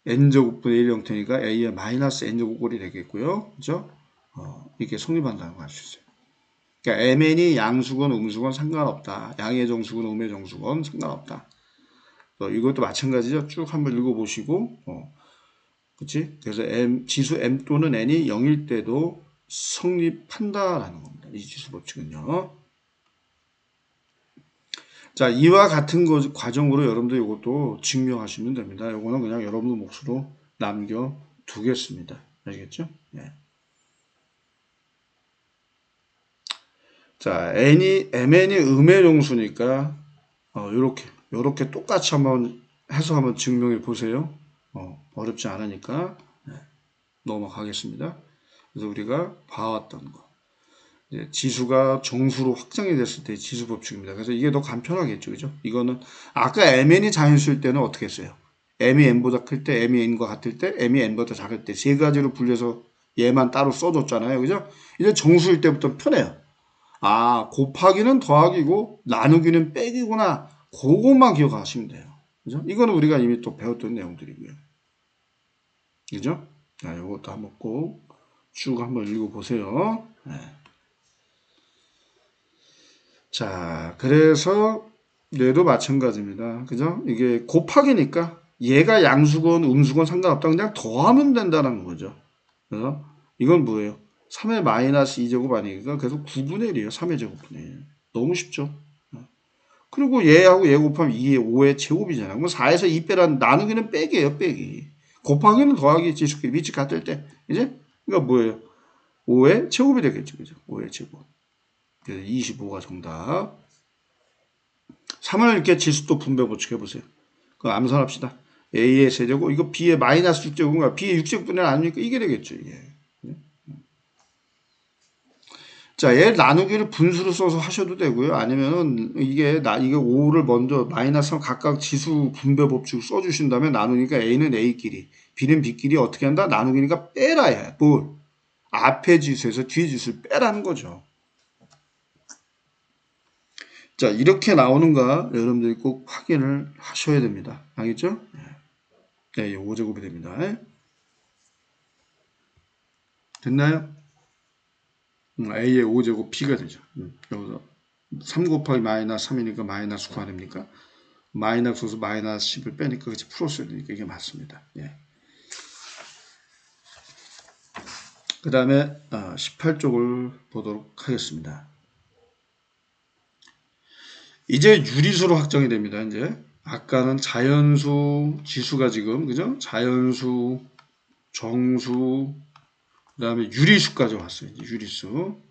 n제곱분의 1 형태니까 A의 마이너스 n제곱꼴이 되겠고요. 그죠? 이렇게 성립한다는 걸 알 수 있어요. 그러니까 mn이 양수건 음수건 상관없다. 양의 정수건 음의 정수건 상관없다. 이것도 마찬가지죠. 쭉 한번 읽어보시고 그치? 그래서 지수 m 또는 n이 0일 때도 성립한다라는 겁니다. 이 지수 법칙은요. 자, 이와 같은 과정으로 여러분들 이것도 증명하시면 됩니다. 이거는 그냥 여러분 몫으로 남겨두겠습니다. 알겠죠? 네. 자, mn이 음의 정수니까 요렇게 똑같이 한번 해서 한번 증명해 보세요. 어렵지 않으니까 넘어가겠습니다. 그래서 우리가 봐왔던 거. 지수가 정수로 확장이 됐을 때 지수 법칙입니다. 그래서 이게 더 간편하겠죠. 그죠? 이거는 아까 mn이 자연수일 때는 어떻게 했어요? m이 n보다 클 때, m이 n과 같을 때, m이 n보다 작을 때 세 가지로 분류해서 얘만 따로 써줬잖아요. 그죠? 이제 정수일 때부터 편해요. 곱하기는 더하기고 나누기는 빼기구나. 그것만 기억하시면 돼요. 그죠? 이거는 우리가 이미 또 배웠던 내용들이고요. 그죠? 자, 이것도 한번 꼭 쭉 한번 읽어보세요. 네. 자, 그래서 얘도 마찬가지입니다. 그죠? 이게 곱하기니까 얘가 양수건, 음수건 상관없다. 그냥 더하면 된다는 거죠. 그래서 이건 뭐예요? 3의 마이너스 2제곱 아니니까 그래서 9분의 1이에요. 3의 제곱분의 1. 너무 쉽죠? 그리고 얘하고 얘 곱하면 2의 5의 제곱이잖아요. 그럼 4에서 2 빼라는 나누기는 빼기예요. 빼기. 곱하기는 더하기 지수끼리 밑이 같을 때 이제 그러니까 뭐예요? 5의 제곱이 되겠죠. 그죠? 5의 제곱. 그래서 25가 정답. 3을 이렇게 지수 또 분배 보충해 보세요. 그럼 암산합시다. A의 세제곱, 이거 B의 마이너스 6제곱인가? B의 6제곱분의 아니니까 이게 되겠죠, 이게. 자, 얘 나누기를 분수로 써서 하셔도 되고요. 아니면은 이게 5를 먼저 마이너스 3 각각 지수 분배 법칙 써주신 다음에 나누니까 A는 A끼리, B는 B끼리 어떻게 한다? 나누기니까 빼라야 해. 뭘? 앞에 지수에서 뒤에 지수를 빼라는 거죠. 자, 이렇게 나오는가 여러분들이 꼭 확인을 하셔야 됩니다. 알겠죠? 네, 5제곱이 됩니다. 됐나요? A의 5제곱 B가 되죠. 여기서 3 곱하기 마이너스 3이니까 마이너스 9 아닙니까? 마이너스에서 마이너스 10을 빼니까 같이 풀었어야 되니까 이게 맞습니다. 예. 그 다음에 18쪽을 보도록 하겠습니다. 이제 유리수로 확정이 됩니다. 이제 아까는 자연수, 지수가 지금 그죠? 자연수, 정수, 그 다음에 유리수까지 왔어요. 이제 유리수.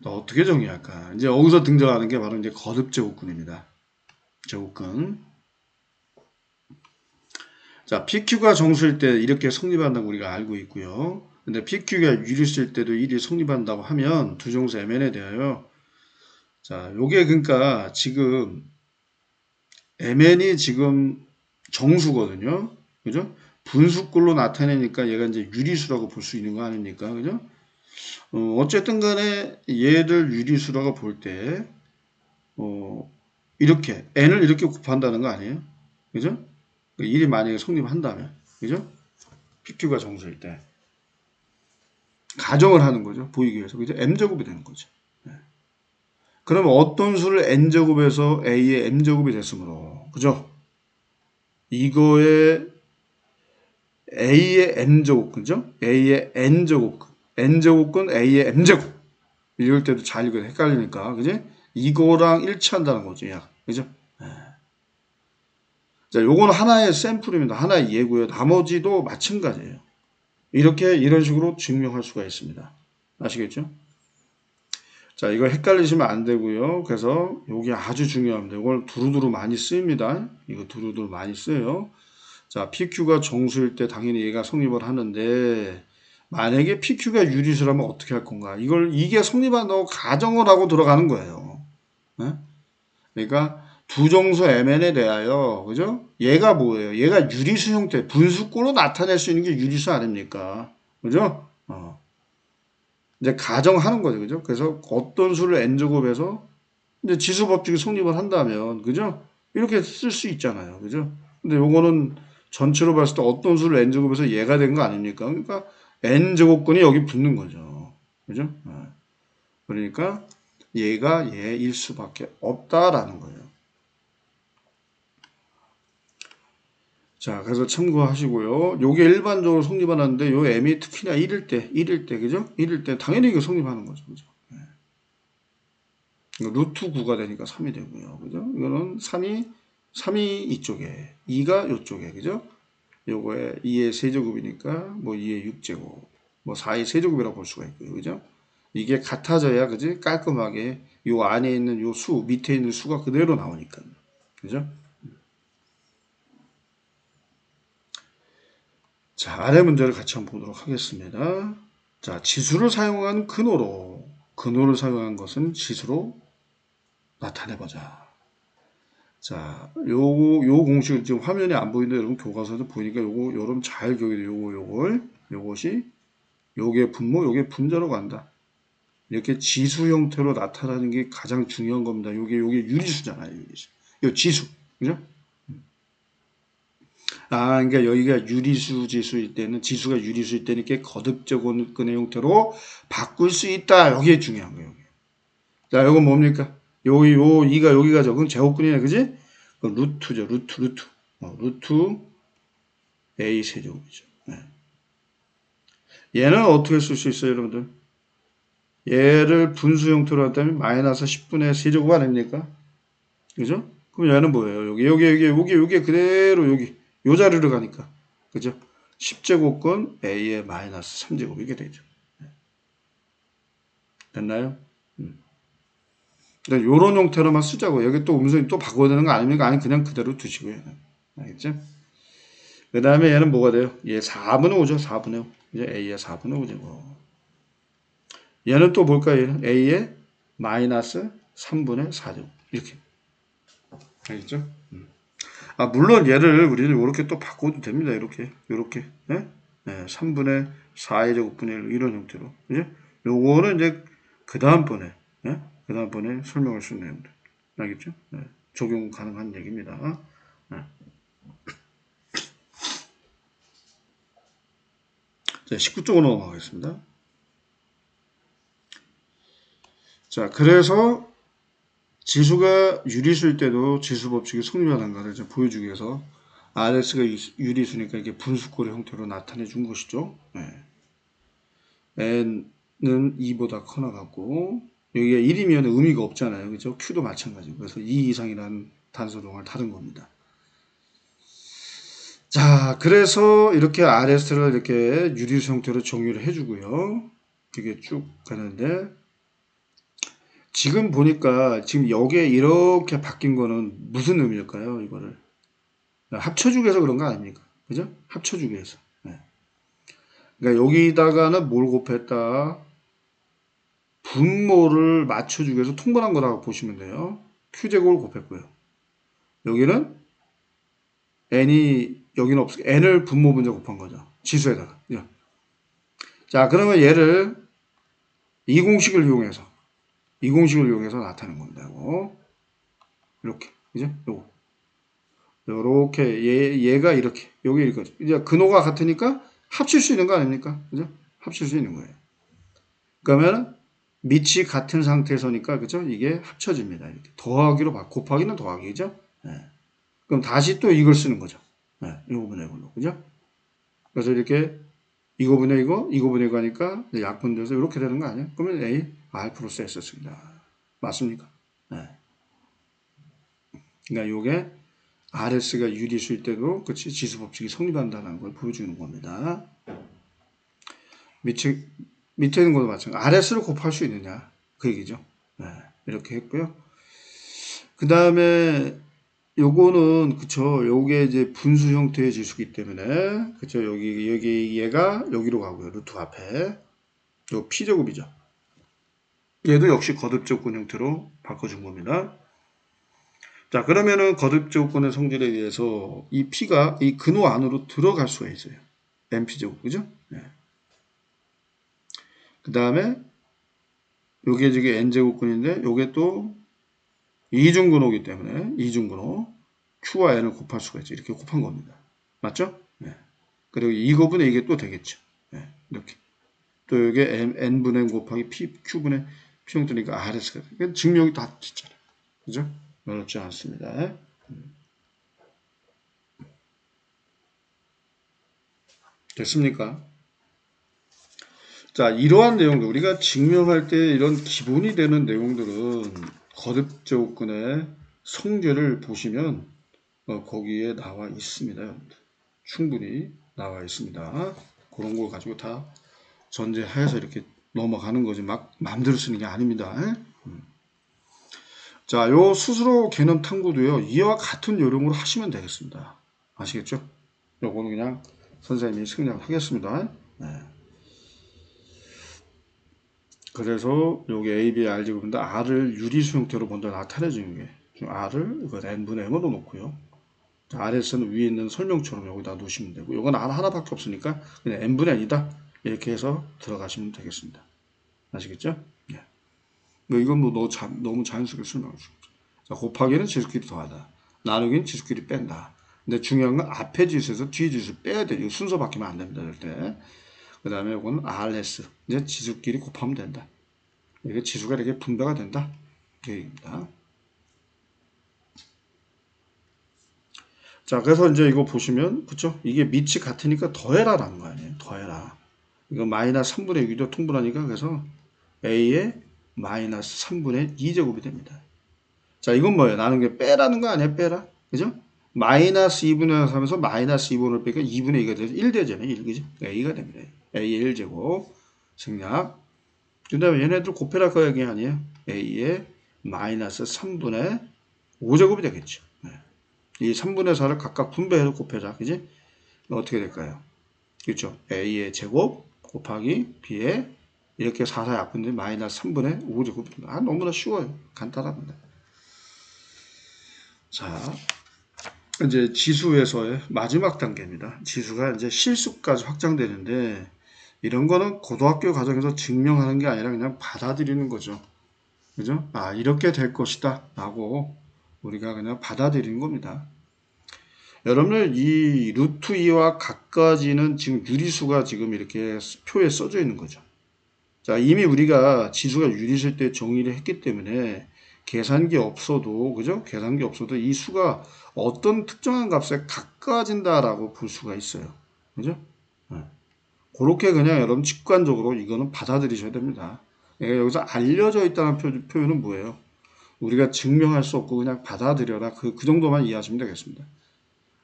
어떻게 정의할까? 이제 여기서 등장하는 게 바로 이제 거듭 제곱근입니다. 제곱근. 자, PQ가 정수일 때 이렇게 성립한다고 우리가 알고 있고요. 근데 PQ가 유리수일 때도 일이 성립한다고 하면 두 정수 MN에 대하여 자, 요게 그러니까 지금 MN이 지금 정수거든요. 그죠? 분수꼴로 나타내니까 얘가 이제 유리수라고 볼 수 있는 거 아닙니까? 그죠? 어쨌든 간에 얘를 유리수라고 볼 때, 이렇게, n을 이렇게 곱한다는 거 아니에요? 그죠? 1이 만약에 성립한다면, 그죠? PQ가 정수일 때. 가정을 하는 거죠. 보이기 위해서. 그죠? m제곱이 되는 거죠. 네. 그러면 어떤 수를 n제곱에서 a의 m제곱이 됐으므로, 그죠? 이거의 a의 m제곱, 그죠? a의 n제곱, n제곱근 a의 m제곱. 이럴 때도 잘 읽어요. 헷갈리니까. 그지? 이거랑 일치한다는 거죠. 야. 그죠? 네. 자, 요건 하나의 샘플입니다. 하나의 예고요. 나머지도 마찬가지예요. 이렇게 이런 식으로 증명할 수가 있습니다. 아시겠죠? 자, 이거 헷갈리시면 안 되고요. 그래서 요게 아주 중요합니다. 이걸 두루두루 많이 쓰입니다. 이거 두루두루 많이 써요. 자, PQ가 정수일 때 당연히 얘가 성립을 하는데 만약에 PQ가 유리수라면 어떻게 할 건가? 이게 성립한다고 가정을 하고 들어가는 거예요. 네? 그러니까 두 정수 MN에 대하여, 그죠? 얘가 뭐예요? 얘가 유리수 형태, 분수꼴로 나타낼 수 있는 게 유리수 아닙니까? 그죠? 이제 가정하는 거죠. 그죠? 그래서 어떤 수를 n제곱해서 이제 지수 법칙이 성립을 한다면, 그죠? 이렇게 쓸 수 있잖아요. 그죠? 근데 요거는 전체로 봤을 때 어떤 수를 n제곱해서 얘가 된 거 아닙니까? 그러니까 n제곱근이 여기 붙는 거죠. 그죠? 그러니까 얘가 얘일 수밖에 없다라는 거예요. 자, 그래서 참고하시고요. 요게 일반적으로 성립하는데 요 m이 특히나 1일 때, 그죠? 1일 때 당연히 이거 성립하는 거죠. 그죠? 루트 9가 되니까 3이 되고요. 그죠? 이거는 3이 이쪽에, 2가 이쪽에, 그죠? 요거에 2의 세제곱이니까 뭐 2의 6제곱, 뭐 4의 세제곱이라고 볼 수가 있고요. 그죠? 이게 같아져야, 그지? 깔끔하게 요 안에 있는 요 수, 밑에 있는 수가 그대로 나오니까요. 그죠? 자, 아래 문제를 같이 한번 보도록 하겠습니다. 자, 지수를 사용한 근호를 사용한 것은 지수로 나타내보자. 자, 요 공식을 지금 화면에 안 보이는데 여러분 교과서에도 보이니까 여러분 잘 기억해야 돼요. 요게 분모, 요게 분자로 간다. 이렇게 지수 형태로 나타나는 게 가장 중요한 겁니다. 요게 유리수잖아요. 유리수. 요 지수. 그죠? 그러니까 여기가 유리수 지수일 때는, 지수가 유리수일 때는 이렇게 거듭제곱근의 형태로 바꿀 수 있다. 여기에 중요한 거예요. 자, 요건 뭡니까? 이가 여기가 적은 제곱근이네, 그지? 루트죠. 루트. 루트 A 세제곱이죠. 네. 얘는 어떻게 쓸 수 있어요, 여러분들? 얘를 분수 형태로 한다면 마이너스 10분의 세제곱 아닙니까? 그죠? 그럼 얘는 뭐예요? 여기 그대로 여기 요 자리로 가니까. 그죠? 10제곱근 A의 마이너스 3제곱 이게 되죠. 됐나요? 요런 형태로만 쓰자고. 여기 또 음수는 또 바꿔야 되는 거 아닙니까? 아니, 그냥 그대로 두시고요. 알겠죠? 그 다음에 얘는 뭐가 돼요? 얘 4분의 5죠. 4분의 5. 이제 A의 4분의 5제곱. 얘는 또 뭘까요? 얘는 A의 마이너스 3분의 4제곱. 이렇게. 알겠죠? 아, 물론 얘를 우리는 이렇게 또 바꿔도 됩니다. 이렇게. 네? 네, 3분의 4의 제곱분의 1 이런 형태로. 그죠? 요거는 이제 그 다음번에, 네? 그 다음번에 설명할 수 있는 내용들. 알겠죠? 네, 적용 가능한 얘기입니다. 네. 자, 19쪽으로 넘어가겠습니다. 자, 그래서 지수가 유리수일 때도 지수 법칙이 성립하는가를 이제 보여주기 위해서 RS가 유리수니까 이게 분수꼴의 형태로 나타내 준 것이죠. 네. n은 2보다 커 같고 여기가 1이면 의미가 없잖아요. 그죠? q도 마찬가지고 그래서 2 이상이라는 단서동을 다른 겁니다. 자, 그래서 이렇게 RS를 이렇게 유리수 형태로 정의를 해주고요. 이게 쭉 가는데 지금 보니까 지금 여기에 이렇게 바뀐 거는 무슨 의미일까요? 이거를 합쳐주기 위해서 그런 거 아닙니까? 그죠? 합쳐주기 위해서. 네. 그러니까 여기다가는 뭘 곱했다? 분모를 맞춰주기 위해서 통분한 거라고 보시면 돼요. q제곱을 곱했고요. 여기는 n이 여기는 없어. n을 분모 분자 곱한 거죠. 지수에다가. 자, 그러면 얘를 이 공식을 이용해서 나타낸 건다고. 이렇게. 그죠? 요거. 요렇게 얘가 이렇게 여기 이렇게 이제 근호가 같으니까 합칠 수 있는 거 아닙니까? 그죠? 합칠 수 있는 거예요. 그러면 밑이 같은 상태에서니까 그죠? 이게 합쳐집니다. 이렇게 더하기로 곱하기는 더하기죠. 네. 그럼 다시 또 이걸 쓰는 거죠. 네. 이거분의 이걸로 그죠? 그래서 이렇게 이거분의 이거분의 이거 하니까 약분돼서 이렇게 되는 거 아니에요? 그러면 A R 플러스 S습니다. 맞습니까? 네. 그러니까 요게 RS가 유리수일 때도 그치 지수 법칙이 성립한다는 걸 보여주는 겁니다. 밑에 있는 것도 마찬가지. RS를 곱할 수 있느냐 그 얘기죠. 네, 이렇게 했고요. 그 다음에 요거는 그쵸. 요게 이제 분수 형태의 지수기 때문에 그쵸. 여기 얘가 여기로 가고요. 루트 앞에 요 P제곱이죠. 얘도 역시 거듭조건 형태로 바꿔준 겁니다. 자, 그러면은 거듭조건의 성질에 의해서 이 P가 이 근호 안으로 들어갈 수가 있어요. NP제곱, 그죠? 네. 그 다음에 요게 지금 N제곱근인데 요게 또 이중근호이기 때문에 이중근호 Q와 N을 곱할 수가 있죠. 이렇게 곱한 겁니다. 맞죠? 네. 그리고 이거분의 이게 또 되겠죠. 네. 이렇게. 또 요게 N분의 N 곱하기 Q분의 P 형태니까 RS가 그러니까 증명이 다 진짜라. 그죠? 어렵지 않습니다. 됐습니까? 자, 이러한 내용들, 우리가 증명할 때 이런 기본이 되는 내용들은 거듭제곱근의 성질을 보시면 거기에 나와 있습니다. 여러분들. 충분히 나와 있습니다. 그런 걸 가지고 다 전제하에서 이렇게 넘어가는 거지 막 마음대로 쓰는 게 아닙니다. 자, 요 스스로 개념 탐구도요. 이와 같은 요령으로 하시면 되겠습니다. 아시겠죠? 요거는 그냥 선생님이 생략하겠습니다. 네. 그래서 여기 A, B, R 제곱인데 R을 유리수 형태로 먼저 나타내 주는 게 R을 n분의 m으로 놓고요. RS는 위에 있는 설명처럼 여기다 놓으시면 되고 이건 R 하나밖에 없으니까 그냥 n분의 n이다 이렇게 해서 들어가시면 되겠습니다. 아시겠죠? 예. 이건 뭐 너무 자연스럽게 설명할 수 없죠. 자, 곱하기는 지수끼리 더하다. 나누기는 지수끼리 뺀다. 근데 중요한 건 앞에 지수에서 뒤에 지수 빼야 돼요. 순서 바뀌면 안 됩니다. 절대. 그 다음에 이거는 RS. 이제 지수끼리 곱하면 된다. 이게 지수가 이렇게 분배가 된다. 그 얘기입니다. 자, 그래서 이제 이거 보시면, 그쵸? 이게 밑이 같으니까 더해라라는 거 아니에요. 더해라. 이거 마이너스 3분의 6이도 통분하니까 그래서 a의 마이너스 3분의 2제곱이 됩니다. 자, 이건 뭐예요? 나는 게 빼라는 거 아니야? 빼라. 그죠? 마이너스 2분의 3에서 마이너스 2분을 빼니까 2분의 2가 돼서 1 되잖아요. 1, 그죠? a가 됩니다. a의 1제곱. 생략. 그 다음에 얘네들 곱해라 거 얘기 아니에요? a의 마이너스 3분의 5제곱이 되겠죠. 네. 이 3분의 4를 각각 분배해서 곱해자. 그지? 어떻게 될까요? 그렇죠. a의 제곱 곱하기 b의 이렇게 4, 4 약분되면 마이너스 3분의 5제곱입니다. 아, 너무나 쉬워요. 간단합니다. 자, 이제 지수에서의 마지막 단계입니다. 지수가 이제 실수까지 확장되는데 이런 거는 고등학교 과정에서 증명하는 게 아니라 그냥 받아들이는 거죠. 그죠? 아, 이렇게 될 것이다 라고 우리가 그냥 받아들이는 겁니다. 여러분들 이 루트 2와 각까지는 지금 유리수가 지금 이렇게 표에 써져 있는 거죠. 자, 이미 우리가 지수가 유리수일 때 정의를 했기 때문에 계산기 없어도, 그죠? 계산기 없어도 이 수가 어떤 특정한 값에 가까워진다라고 볼 수가 있어요. 그죠? 네. 그렇게 그냥 여러분 직관적으로 이거는 받아들이셔야 됩니다. 여기서 알려져 있다는 표현은 뭐예요? 우리가 증명할 수 없고 그냥 받아들여라. 그 정도만 이해하시면 되겠습니다.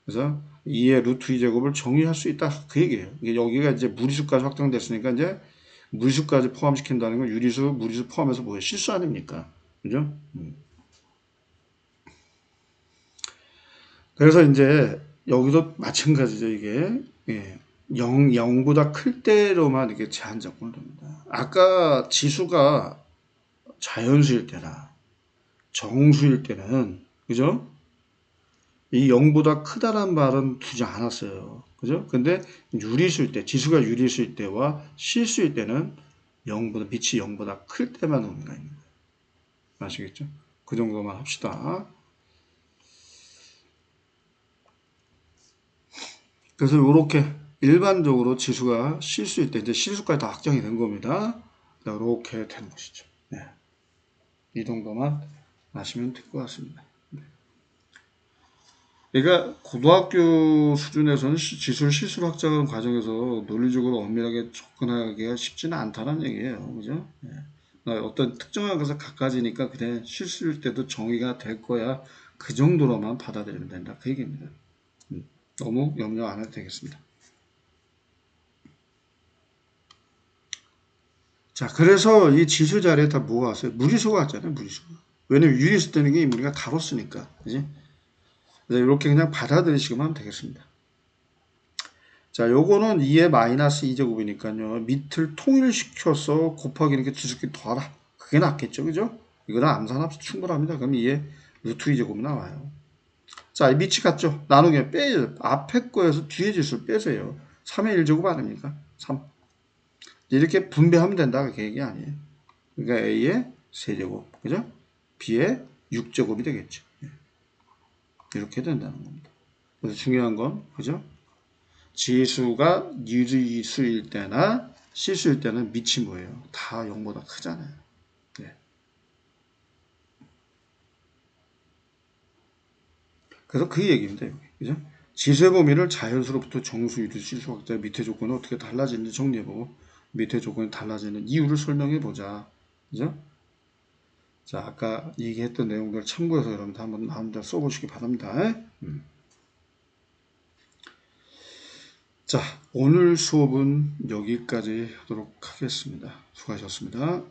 그래서 2의 루트 2제곱을 정의할 수 있다. 그 얘기예요. 여기가 이제 무리수까지 확정됐으니까 이제 무리수까지 포함시킨다는 건 유리수, 무리수 포함해서 뭐예요? 실수 아닙니까? 그죠? 그래서 이제 여기도 마찬가지죠. 이게 예, 0보다 클 때로만 이렇게 제한 적용을 합니다. 아까 지수가 자연수일 때나 정수일 때는 그죠? 이 0보다 크다란 말은 두지 않았어요. 그죠? 근데 유리수일 때, 지수가 유리수일 때와 실수일 때는 0보다, 빛이 0보다 클 때만 의미가 있는 거예요. 아시겠죠? 그 정도만 합시다. 그래서 이렇게 일반적으로 지수가 실수일 때, 이제 실수까지 다 확정이 된 겁니다. 이렇게 되는 것이죠. 네. 이 정도만 아시면 될 것 같습니다. 그러니까 고등학교 수준에서는 지수를 실수로 확장하는 과정에서 논리적으로 엄밀하게 접근하기가 쉽지는 않다는 얘기예요. 그죠? 네. 어떤 특정한 것을 갖가지니까 그래 실수일 때도 정의가 될 거야. 그 정도로만 받아들이면 된다. 그 얘기입니다. 너무 염려 안 해도 되겠습니다. 자, 그래서 이 지수 자리에 다 뭐가 왔어요? 무리수가 왔잖아요. 무리수가. 왜냐면 유리수 뜨는 게 우리가 다뤘으니까. 그지? 이렇게 그냥 받아들이시기만 하면 되겠습니다. 자, 요거는 2의 마이너스 2제곱이니까요. 밑을 통일시켜서 곱하기 이렇게 두둑히 더하라. 그게 낫겠죠. 그죠? 이거는 암산합수 충분합니다. 그럼 2의 루트 2제곱이 나와요. 자, 이 밑이 같죠? 나누게 빼요. 앞에 거에서 뒤에 지수를 빼세요. 3의 1제곱 아닙니까? 3. 이렇게 분배하면 된다. 그 얘기 아니에요. 그러니까 A의 세제곱. 그죠? B의 6제곱이 되겠죠. 이렇게 된다는 겁니다. 그래서 중요한 건, 그죠? 지수가 유리수일 때나 실수일 때는 밑이 뭐예요? 다 0보다 크잖아요. 네. 그래서 그 얘기입니다. 여기. 그죠? 지수의 범위를 자연수로부터 정수, 유리수, 실수, 확자 밑에 조건은 어떻게 달라지는지 정리해보고 밑에 조건이 달라지는 이유를 설명해보자. 그죠? 자, 아까 얘기했던 내용들 참고해서 여러분들 한번 마음대로 써보시기 바랍니다. 자, 오늘 수업은 여기까지 하도록 하겠습니다. 수고하셨습니다.